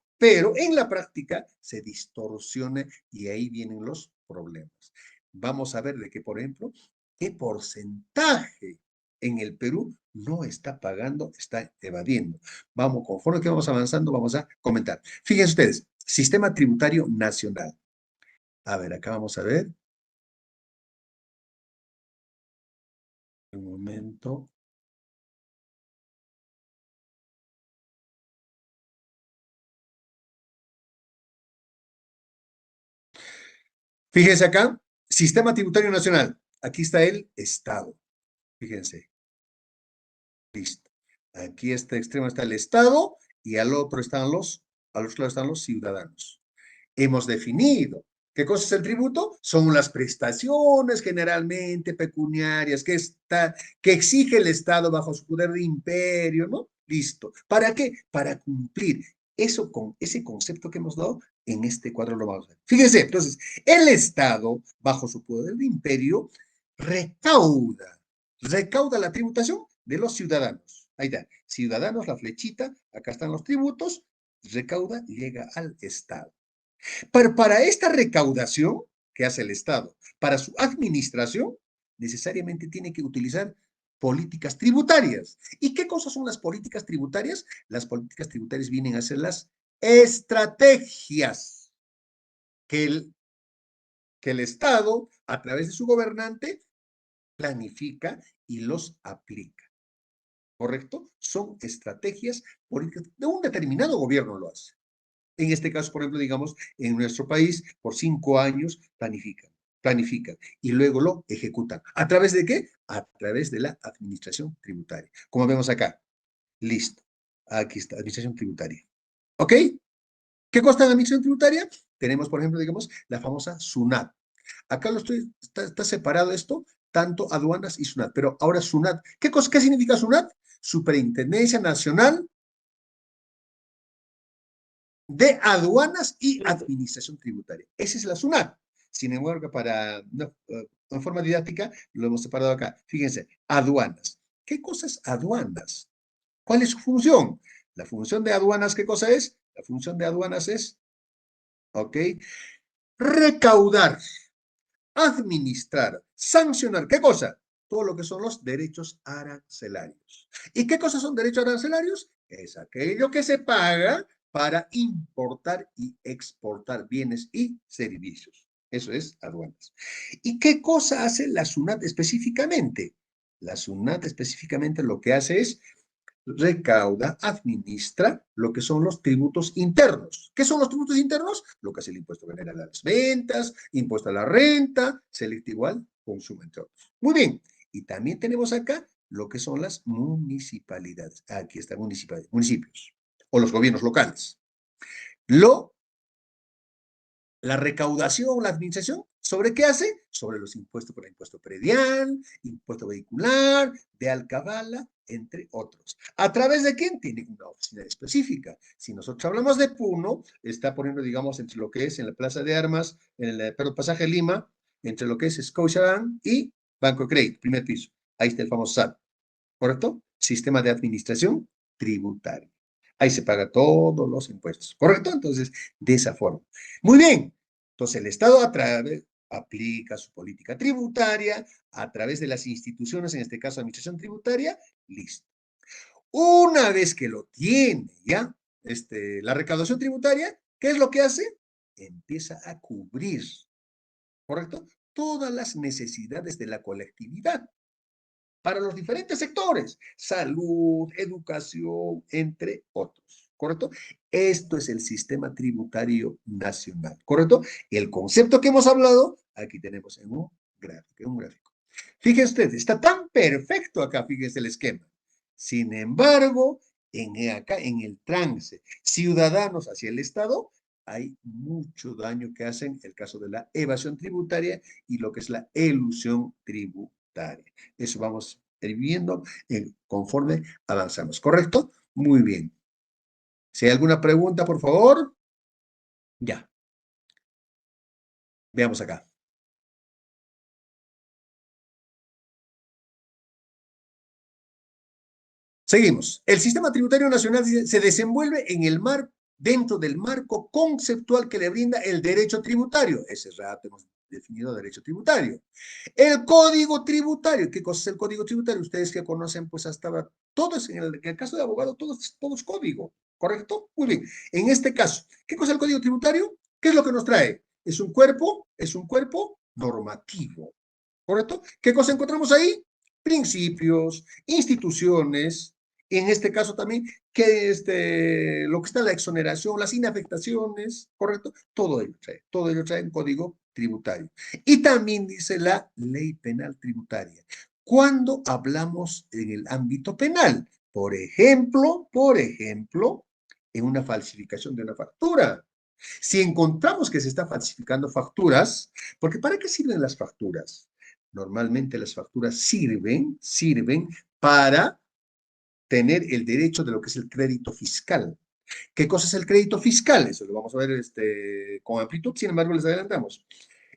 S1: en la práctica se distorsiona y ahí vienen los problemas. Vamos a ver de qué, por ejemplo, qué porcentaje en el Perú no está pagando, está evadiendo. Vamos, conforme que vamos avanzando, vamos a comentar. Fíjense ustedes, sistema tributario nacional. A ver, acá vamos a ver. Un momento. Fíjense acá, Sistema Tributario Nacional. Aquí está el Estado. Fíjense. Listo. Aquí a este extremo está el Estado y al otro están los ciudadanos. Hemos definido qué cosa es el tributo. Son las prestaciones generalmente pecuniarias que exige el Estado bajo su poder de imperio, ¿no? Listo. ¿Para qué? Para cumplir eso con ese concepto que hemos dado en este cuadro lo vamos a ver. Fíjense, entonces, el Estado, bajo su poder de imperio, recauda la tributación de los ciudadanos. Ahí está, ciudadanos, la flechita, acá están los tributos, recauda y llega al Estado. Pero para esta recaudación que hace el Estado, para su administración, necesariamente tiene que utilizar políticas tributarias. ¿Y qué cosas son las políticas tributarias? Las políticas tributarias vienen a ser las estrategias que el Estado, a través de su gobernante, planifica y los aplica. ¿Correcto? Son estrategias políticas de un determinado gobierno lo hace. En este caso, por ejemplo, digamos, en nuestro país, por 5 años planifican y luego lo ejecutan. ¿A través de qué? A través de la administración tributaria. Como vemos acá. Listo. Aquí está, administración tributaria. ¿Ok? ¿Qué consta en administración tributaria? Tenemos, por ejemplo, digamos, la famosa SUNAT. Acá está separado esto, tanto aduanas y SUNAT. Pero ahora SUNAT, ¿qué significa SUNAT? Superintendencia Nacional de Aduanas y Administración Tributaria. Esa es la SUNAT. Sin embargo, para una forma didáctica, lo hemos separado acá. Fíjense, aduanas. ¿Qué cosa es aduanas? ¿Cuál es su función? La función de aduanas, ¿qué cosa es? La función de aduanas es, ¿ok? Recaudar, administrar, sancionar, ¿qué cosa? Todo lo que son los derechos arancelarios. ¿Y qué cosas son derechos arancelarios? Es aquello que se paga para importar y exportar bienes y servicios. Eso es aduanas. ¿Y qué cosa hace la SUNAT específicamente? La SUNAT específicamente lo que hace es recauda, administra lo que son los tributos internos. ¿Qué son los tributos internos? Lo que es el impuesto general a las ventas, impuesto a la renta, selectivo al consumo, entre otros. Muy bien. Y también tenemos acá lo que son las municipalidades. Aquí están municipios o los gobiernos locales. La recaudación, la administración, ¿sobre qué hace? Sobre los impuestos por el impuesto predial, impuesto vehicular, de alcabala, entre otros. ¿A través de quién? Tiene una oficina específica. Si nosotros hablamos de Puno, está poniendo, digamos, entre lo que es en la Plaza de Armas, en el Pasaje Lima, entre lo que es Scotiabank y Banco de Crédito, primer piso. Ahí está el famoso SAT, ¿correcto? Sistema de Administración Tributaria. Ahí se paga todos los impuestos, ¿correcto? Entonces, de esa forma. Muy bien. Entonces, el Estado aplica su política tributaria a través de las instituciones, en este caso, administración tributaria, listo. Una vez que lo tiene ya, la recaudación tributaria, ¿qué es lo que hace? Empieza a cubrir, ¿correcto? Todas las necesidades de la colectividad para los diferentes sectores, salud, educación, entre otros, ¿correcto? Esto es el sistema tributario nacional, ¿correcto? El concepto que hemos hablado, aquí tenemos en un gráfico. Fíjense ustedes, está tan perfecto acá, fíjense el esquema. Sin embargo, acá en el trance, ciudadanos hacia el Estado, hay mucho daño que hacen el caso de la evasión tributaria y lo que es la elusión tributaria. Eso vamos a ir viendo conforme avanzamos, ¿correcto? Muy bien. Si hay alguna pregunta, por favor. Ya. Veamos acá. Seguimos. El sistema tributario nacional se desenvuelve dentro del marco conceptual que le brinda el derecho tributario. Ese rato hemos definido derecho tributario. El código tributario. ¿Qué cosa es el código tributario? Ustedes que conocen, pues hasta ahora, todos, en el caso de abogado, todos es código, ¿correcto? Muy bien. En este caso, ¿qué cosa es el código tributario? ¿Qué es lo que nos trae? Es un cuerpo normativo, ¿correcto? ¿Qué cosa encontramos ahí? Principios, instituciones, en este caso también, lo que está en la exoneración, las inafectaciones, ¿correcto? Todo ello trae un código tributario. Y también dice la ley penal tributaria. Cuando hablamos en el ámbito penal, por ejemplo, en una falsificación de una factura. Si encontramos que se está falsificando facturas, porque ¿para qué sirven las facturas? Normalmente las facturas sirven para tener el derecho de lo que es el crédito fiscal. ¿Qué cosa es el crédito fiscal? Eso lo vamos a ver con amplitud, sin embargo les adelantamos.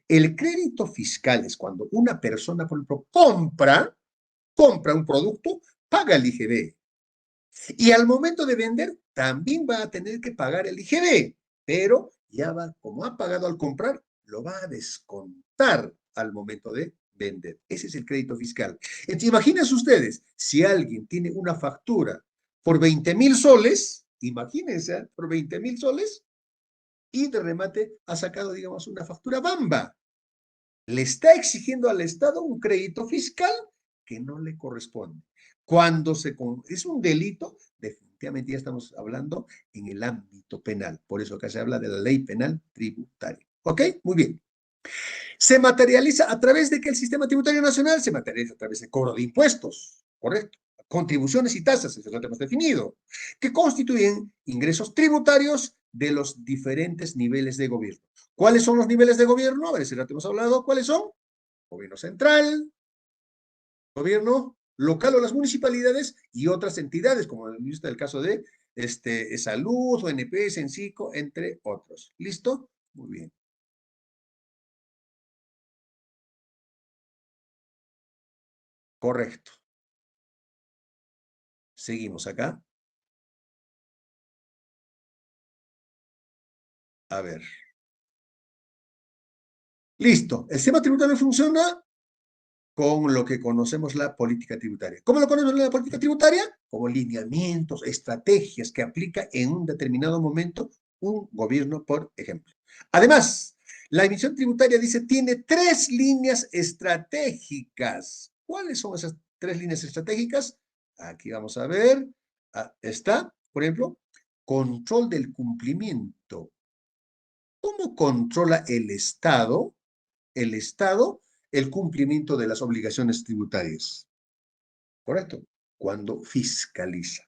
S1: El crédito fiscal es cuando una persona, por ejemplo, compra un producto, paga el IGB. Y al momento de vender, también va a tener que pagar el IGB, pero ya va, como ha pagado al comprar, lo va a descontar al momento de vender. Ese es el crédito fiscal. Entonces, imagínense ustedes, si alguien tiene una factura por 20,000 soles, imagínense, por 20,000 soles, y de remate ha sacado, digamos, una factura bamba. Le está exigiendo al Estado un crédito fiscal que no le corresponde. Es un delito, definitivamente ya estamos hablando en el ámbito penal. Por eso acá se habla de la ley penal tributaria. ¿Ok? Muy bien. Se materializa a través de que el sistema tributario nacional se materializa a través de cobro de impuestos, ¿correcto? Contribuciones y tasas, eso lo hemos definido, que constituyen ingresos tributarios de los diferentes niveles de gobierno. ¿Cuáles son los niveles de gobierno? A ver si ya te hemos hablado. ¿Cuáles son? Gobierno central, gobierno local o las municipalidades y otras entidades, como viste el caso de salud, ONP, Sencico, entre otros. ¿Listo? Muy bien. Correcto. Seguimos acá. A ver. Listo. El sistema tributario funciona con lo que conocemos la política tributaria. ¿Cómo lo conocemos la política tributaria? Como lineamientos, estrategias que aplica en un determinado momento un gobierno, por ejemplo. Además, la emisión tributaria dice tiene 3 líneas estratégicas. ¿Cuáles son esas 3 líneas estratégicas? Aquí vamos a ver. Está, por ejemplo, control del cumplimiento. ¿Cómo controla el Estado el cumplimiento de las obligaciones tributarias? ¿Correcto? Cuando fiscaliza.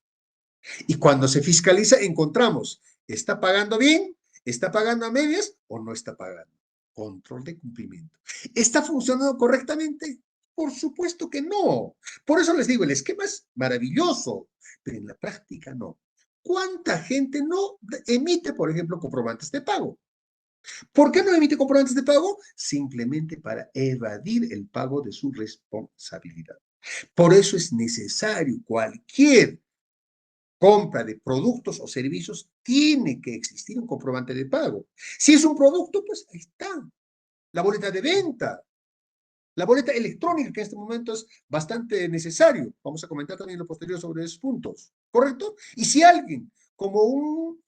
S1: Y cuando se fiscaliza, encontramos, ¿está pagando bien? ¿Está pagando a medias o no está pagando? Control de cumplimiento. ¿Está funcionando correctamente? Por supuesto que no. Por eso les digo, el esquema es maravilloso, pero en la práctica no. ¿Cuánta gente no emite, por ejemplo, comprobantes de pago? ¿Por qué no emite comprobantes de pago? Simplemente para evadir el pago de su responsabilidad. Por eso es necesario cualquier compra de productos o servicios, tiene que existir un comprobante de pago. Si es un producto, pues ahí está. La boleta de venta, la boleta electrónica, que en este momento es bastante necesario. Vamos a comentar también en lo posterior sobre esos puntos, ¿correcto? Y si alguien, como un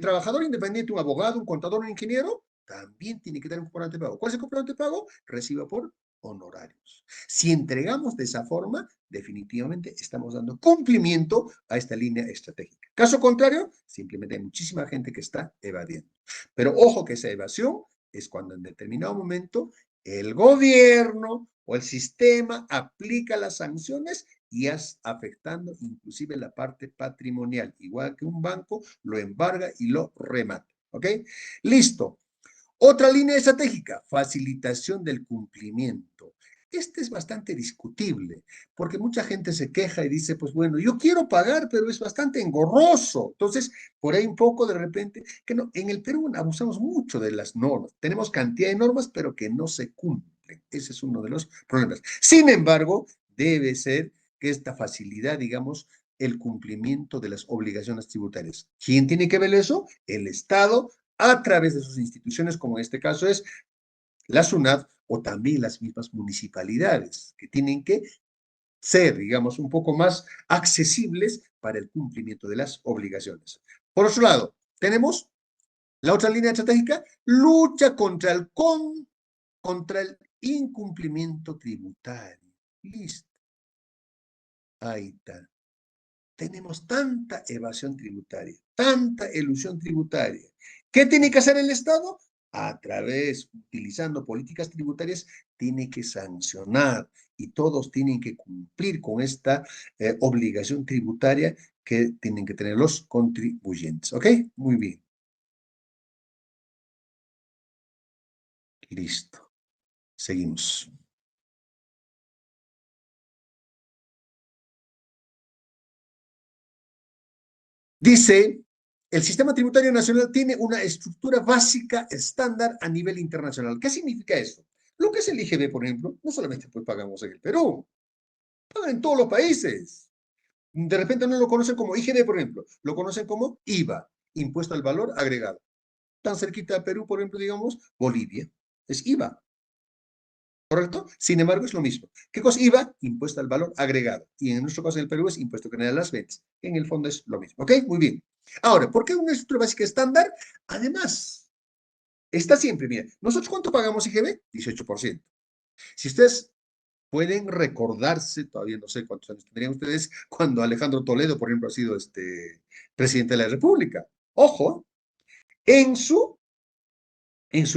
S1: trabajador independiente, un abogado, un contador, un ingeniero, también tiene que dar un comprobante de pago. ¿Cuál es el comprobante de pago? Reciba por honorarios. Si entregamos de esa forma, definitivamente estamos dando cumplimiento a esta línea estratégica. Caso contrario, simplemente hay muchísima gente que está evadiendo. Pero ojo que esa evasión es cuando en determinado momento el gobierno o el sistema aplica las sanciones y afectando inclusive la parte patrimonial. Igual que un banco lo embarga y lo remata. ¿Ok? Listo. Otra línea estratégica, facilitación del cumplimiento. Este es bastante discutible, porque mucha gente se queja y dice, pues bueno, yo quiero pagar, pero es bastante engorroso. Entonces, por ahí un poco de repente, que no, en el Perú abusamos mucho de las normas. Tenemos cantidad de normas, pero que no se cumplen. Ese es uno de los problemas. Sin embargo, debe ser que esta facilidad, digamos, el cumplimiento de las obligaciones tributarias. ¿Quién tiene que ver eso? El Estado, a través de sus instituciones, como en este caso es la SUNAT o también las mismas municipalidades, que tienen que ser, digamos, un poco más accesibles para el cumplimiento de las obligaciones. Por otro lado, tenemos la otra línea estratégica, lucha contra el incumplimiento tributario. Listo. Ahí está. Tenemos tanta evasión tributaria, tanta elusión tributaria. ¿Qué tiene que hacer el Estado? Utilizando políticas tributarias, tiene que sancionar y todos tienen que cumplir con esta obligación tributaria que tienen que tener los contribuyentes. ¿Ok? Muy bien. Listo. Seguimos. Dice, el sistema tributario nacional tiene una estructura básica estándar a nivel internacional. ¿Qué significa eso? Lo que es el IGB, por ejemplo, no solamente pues pagamos en el Perú, pagan en todos los países. De repente no lo conocen como IGB, por ejemplo, lo conocen como IVA, Impuesto al Valor Agregado. Tan cerquita a Perú, por ejemplo, digamos, Bolivia, es IVA. ¿Correcto? Sin embargo, es lo mismo. ¿Qué cosa IVA? Impuesto al valor agregado. Y en nuestro caso en el Perú es impuesto general a las ventas. En el fondo es lo mismo. ¿Ok? Muy bien. Ahora, ¿por qué una estructura básica estándar? Además, está siempre, mira, ¿nosotros cuánto pagamos IGB? 18%. Si ustedes pueden recordarse, todavía no sé cuántos años tendrían ustedes, cuando Alejandro Toledo, por ejemplo, ha sido presidente de la República. Ojo, en su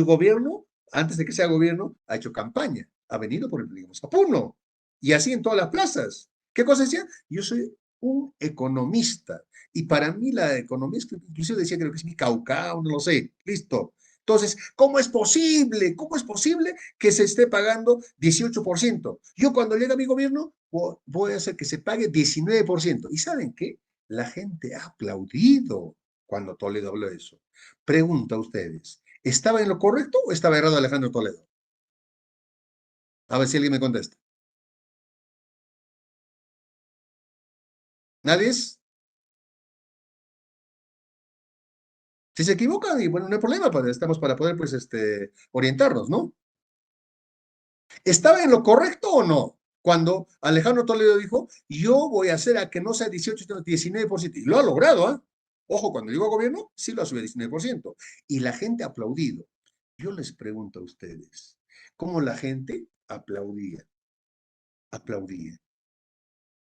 S1: gobierno, antes de que sea gobierno, ha hecho campaña. Ha venido, por ejemplo, digamos, a Puno. Y así en todas las plazas. ¿Qué cosa decía? Yo soy un economista. Y para mí la economía, inclusive decía, creo que es mi caucao, no lo sé. Listo. Entonces, ¿cómo es posible? ¿Cómo es posible que se esté pagando 18%? Yo cuando llegue a mi gobierno voy a hacer que se pague 19%. ¿Y saben qué? La gente ha aplaudido cuando Toledo habló de eso. Pregunto a ustedes, ¿estaba en lo correcto o estaba errado Alejandro Toledo? A ver si alguien me contesta. ¿Nadie es? Si se equivocan, y bueno, no hay problema, estamos para poder, pues, orientarnos, ¿no? ¿Estaba en lo correcto o no? Cuando Alejandro Toledo dijo, yo voy a hacer a que no sea 18, sino 19%. Y lo ha logrado, ¿ah? Ojo, cuando llegó a gobierno, sí lo ha subido a 19%. Y la gente ha aplaudido. Yo les pregunto a ustedes, ¿cómo la gente aplaudía? Aplaudía.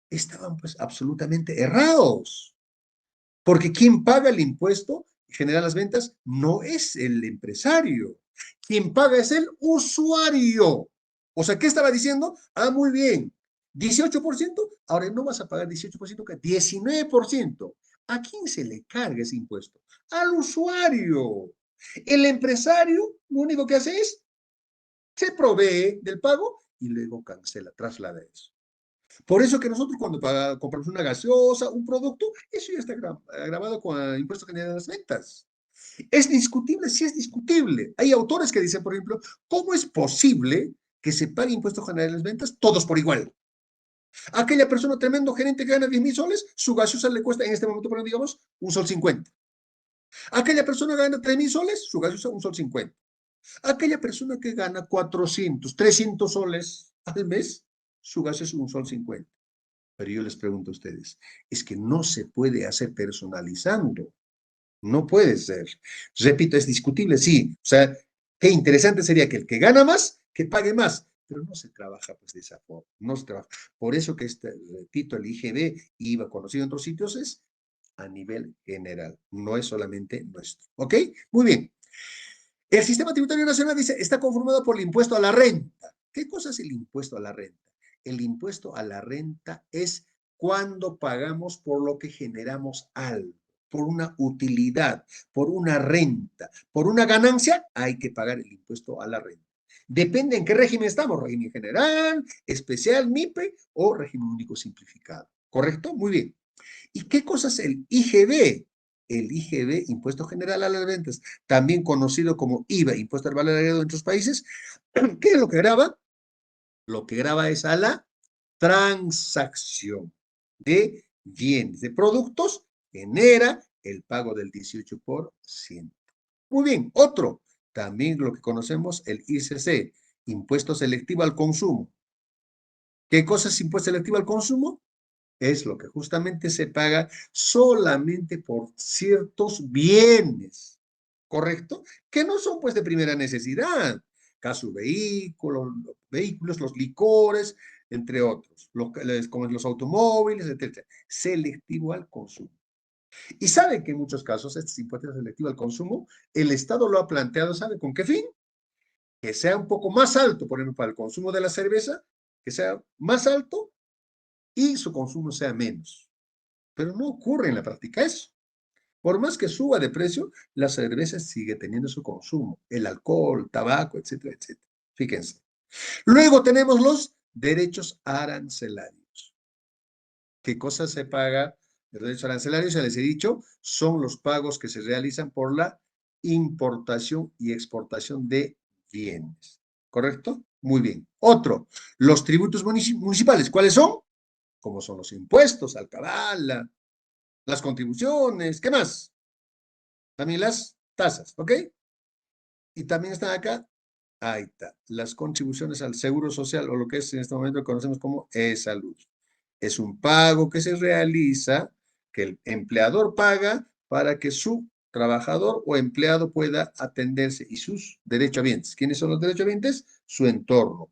S1: Estaban, pues, absolutamente errados. Porque quien paga el impuesto y genera las ventas no es el empresario. Quien paga es el usuario. O sea, ¿qué estaba diciendo? Ah, muy bien. 18%, ahora no vas a pagar 18%, que 19%. ¿A quién se le carga ese impuesto? Al usuario. El empresario lo único que hace es, se provee del pago y luego cancela, traslada eso. Por eso que nosotros cuando compramos una gaseosa, un producto, eso ya está grabado con el impuesto general de las ventas. ¿Es discutible? Sí es discutible. Hay autores que dicen, por ejemplo, ¿cómo es posible que se pague impuesto general de las ventas todos por igual? Aquella persona tremendo gerente que gana 10.000 soles, su gaseosa le cuesta en este momento, por digamos, 1,50 sol. Aquella persona que gana 3.000 soles, su gaseosa 1,50 sol. Aquella persona que gana 400, 300 soles al mes, su gaseosa es 1,50 sol. Pero yo les pregunto a ustedes, es que no se puede hacer personalizando. No puede ser. Repito, es discutible, sí. O sea, qué interesante sería que el que gana más, que pague más. Pero no se trabaja pues de esa forma. No se trabaja. Por eso que, repito, el IGB iba conocido en otros sitios, es a nivel general. No es solamente nuestro. ¿Ok? Muy bien. El sistema tributario nacional dice, está conformado por el impuesto a la renta. ¿Qué cosa es el impuesto a la renta? El impuesto a la renta es cuando pagamos por lo que generamos algo, por una utilidad, por una renta, por una ganancia, hay que pagar el impuesto a la renta. Depende en qué régimen estamos, régimen general, especial, MIPE o régimen único simplificado. ¿Correcto? Muy bien. ¿Y qué cosa es el IGB? El IGB, Impuesto General a las Ventas, también conocido como IVA, Impuesto al Valor Agregado en otros países. ¿Qué es lo que graba? Lo que graba es a la transacción de bienes, de productos, genera el pago del 18%. Muy bien, otro, también lo que conocemos, el ICC, Impuesto Selectivo al Consumo. ¿Qué cosa es impuesto selectivo al consumo? Es lo que justamente se paga solamente por ciertos bienes, ¿correcto? Que no son pues de primera necesidad, caso vehículos, los licores, entre otros, como los automóviles, etc. Selectivo al consumo. Y saben que en muchos casos este impuesto selectivo al consumo, el Estado lo ha planteado, ¿sabe con qué fin? Que sea un poco más alto, por ejemplo, para el consumo de la cerveza, que sea más alto y su consumo sea menos. Pero no ocurre en la práctica eso. Por más que suba de precio, la cerveza sigue teniendo su consumo, el alcohol, tabaco, etcétera, etcétera. Fíjense. Luego tenemos los derechos arancelarios. ¿Qué cosa se paga? Los derechos arancelarios, ya les he dicho, son los pagos que se realizan por la importación y exportación de bienes. ¿Correcto? Muy bien. Otro, los tributos municipales. ¿Cuáles son? Como son los impuestos, alcabala, las contribuciones, ¿qué más? También las tasas, ¿ok? Y también están acá, ahí está, las contribuciones al seguro social o lo que es en este momento conocemos como e-salud. Es un pago que se realiza, que el empleador paga para que su trabajador o empleado pueda atenderse y sus derechohabientes. ¿Quiénes son los derechohabientes? Su entorno,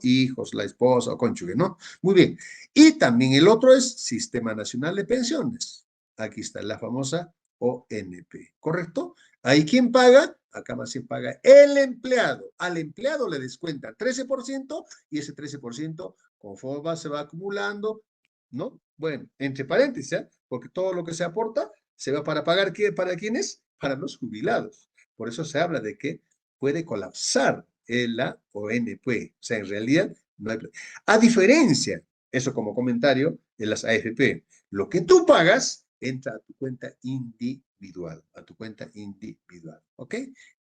S1: hijos, la esposa o cónyuge, ¿no? Muy bien. Y también el otro es Sistema Nacional de Pensiones. Aquí está la famosa ONP, ¿correcto? Ahí ¿quién paga? Acá más se paga el empleado. Al empleado le descuenta 13% y ese 13% conforme se va acumulando, ¿no? Bueno, entre paréntesis, ¿eh? Porque todo lo que se aporta se va para pagar, ¿para quiénes? Para los jubilados. Por eso se habla de que puede colapsar la ONP. O sea, en realidad no hay... A diferencia, eso como comentario, de las AFP, lo que tú pagas entra a tu cuenta individual, a tu cuenta individual. ¿Ok?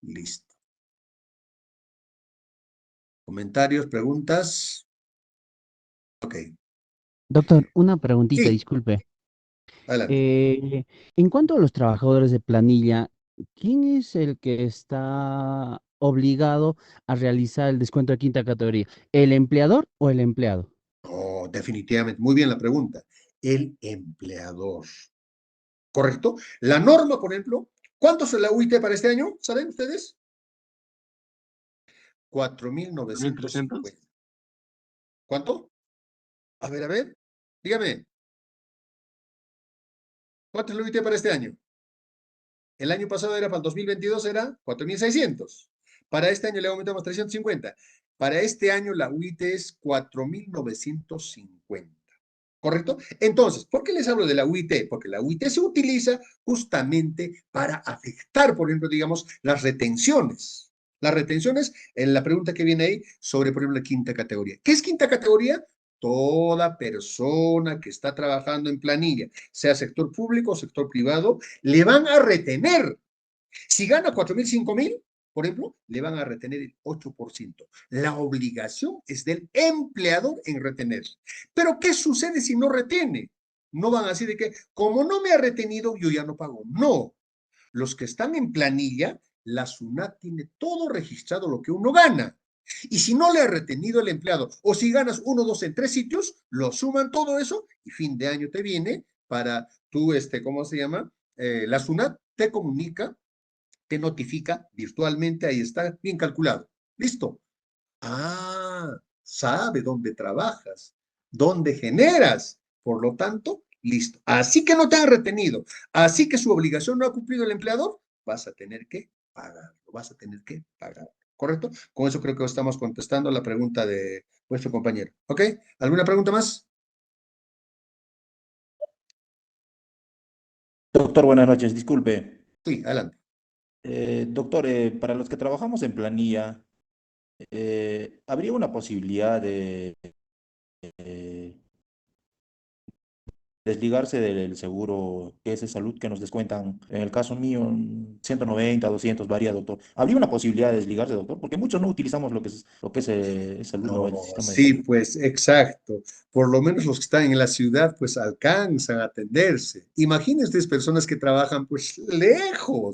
S1: Listo. ¿Comentarios, preguntas? Ok.
S5: Doctor, una preguntita,
S1: Sí,
S5: disculpe.
S1: Adelante.
S5: En cuanto a los trabajadores de planilla, ¿quién es el que está obligado a realizar el descuento de quinta categoría? ¿El empleador o el empleado?
S1: No, definitivamente. Muy bien la pregunta. El empleador. ¿Correcto? La norma, por ejemplo, ¿cuánto es la UIT para este año? ¿Saben ustedes?
S4: 1.300.
S1: 4.950. ¿Cuánto? A ver, dígame, ¿cuánto es la UIT para este año? El año pasado era para el 2022, era 4.600. Para este año le aumentamos 350. Para este año la UIT es 4.950. ¿Correcto? Entonces, ¿por qué les hablo de la UIT? Porque la UIT se utiliza justamente para afectar, por ejemplo, digamos, las retenciones. Las retenciones, en la pregunta que viene ahí, sobre, por ejemplo, la quinta categoría. ¿Qué es quinta categoría? Toda persona que está trabajando en planilla, sea sector público o sector privado, le van a retener. Si gana 4.000, 5.000, por ejemplo, le van a retener el 8%. La obligación es del empleador en retener. Pero ¿qué sucede si no retiene? No van a decir de que, como no me ha retenido, yo ya no pago. No. Los que están en planilla, la SUNAT tiene todo registrado lo que uno gana. Y si no le ha retenido el empleado, o si ganas 1, 2 en 3 sitios, lo suman todo eso y fin de año te viene para tú, ¿cómo se llama? La SUNAT te comunica, te notifica virtualmente, ahí está bien calculado. Listo. Ah, sabe dónde trabajas, dónde generas. Por lo tanto, listo. Así que no te han retenido, así que su obligación no ha cumplido el empleador, vas a tener que pagarlo, vas a tener que pagar. ¿Correcto? Con eso creo que estamos contestando la pregunta de vuestro compañero. ¿Ok? ¿Alguna pregunta más?
S6: Doctor, buenas noches. Disculpe.
S1: Sí, adelante.
S6: Doctor, para los que trabajamos en planilla, ¿habría una posibilidad de eh, desligarse del seguro que es de salud que nos descuentan? En el caso mío, 190, 200, varía, doctor. ¿Habría una posibilidad de desligarse, doctor? Porque muchos no utilizamos lo que es salud, ¿no? El
S1: No,
S6: sistema de
S1: sí,
S6: salud.
S1: pues exacto. Por lo menos los que están en la ciudad, pues alcanzan a atenderse. Imagínense personas que trabajan pues lejos.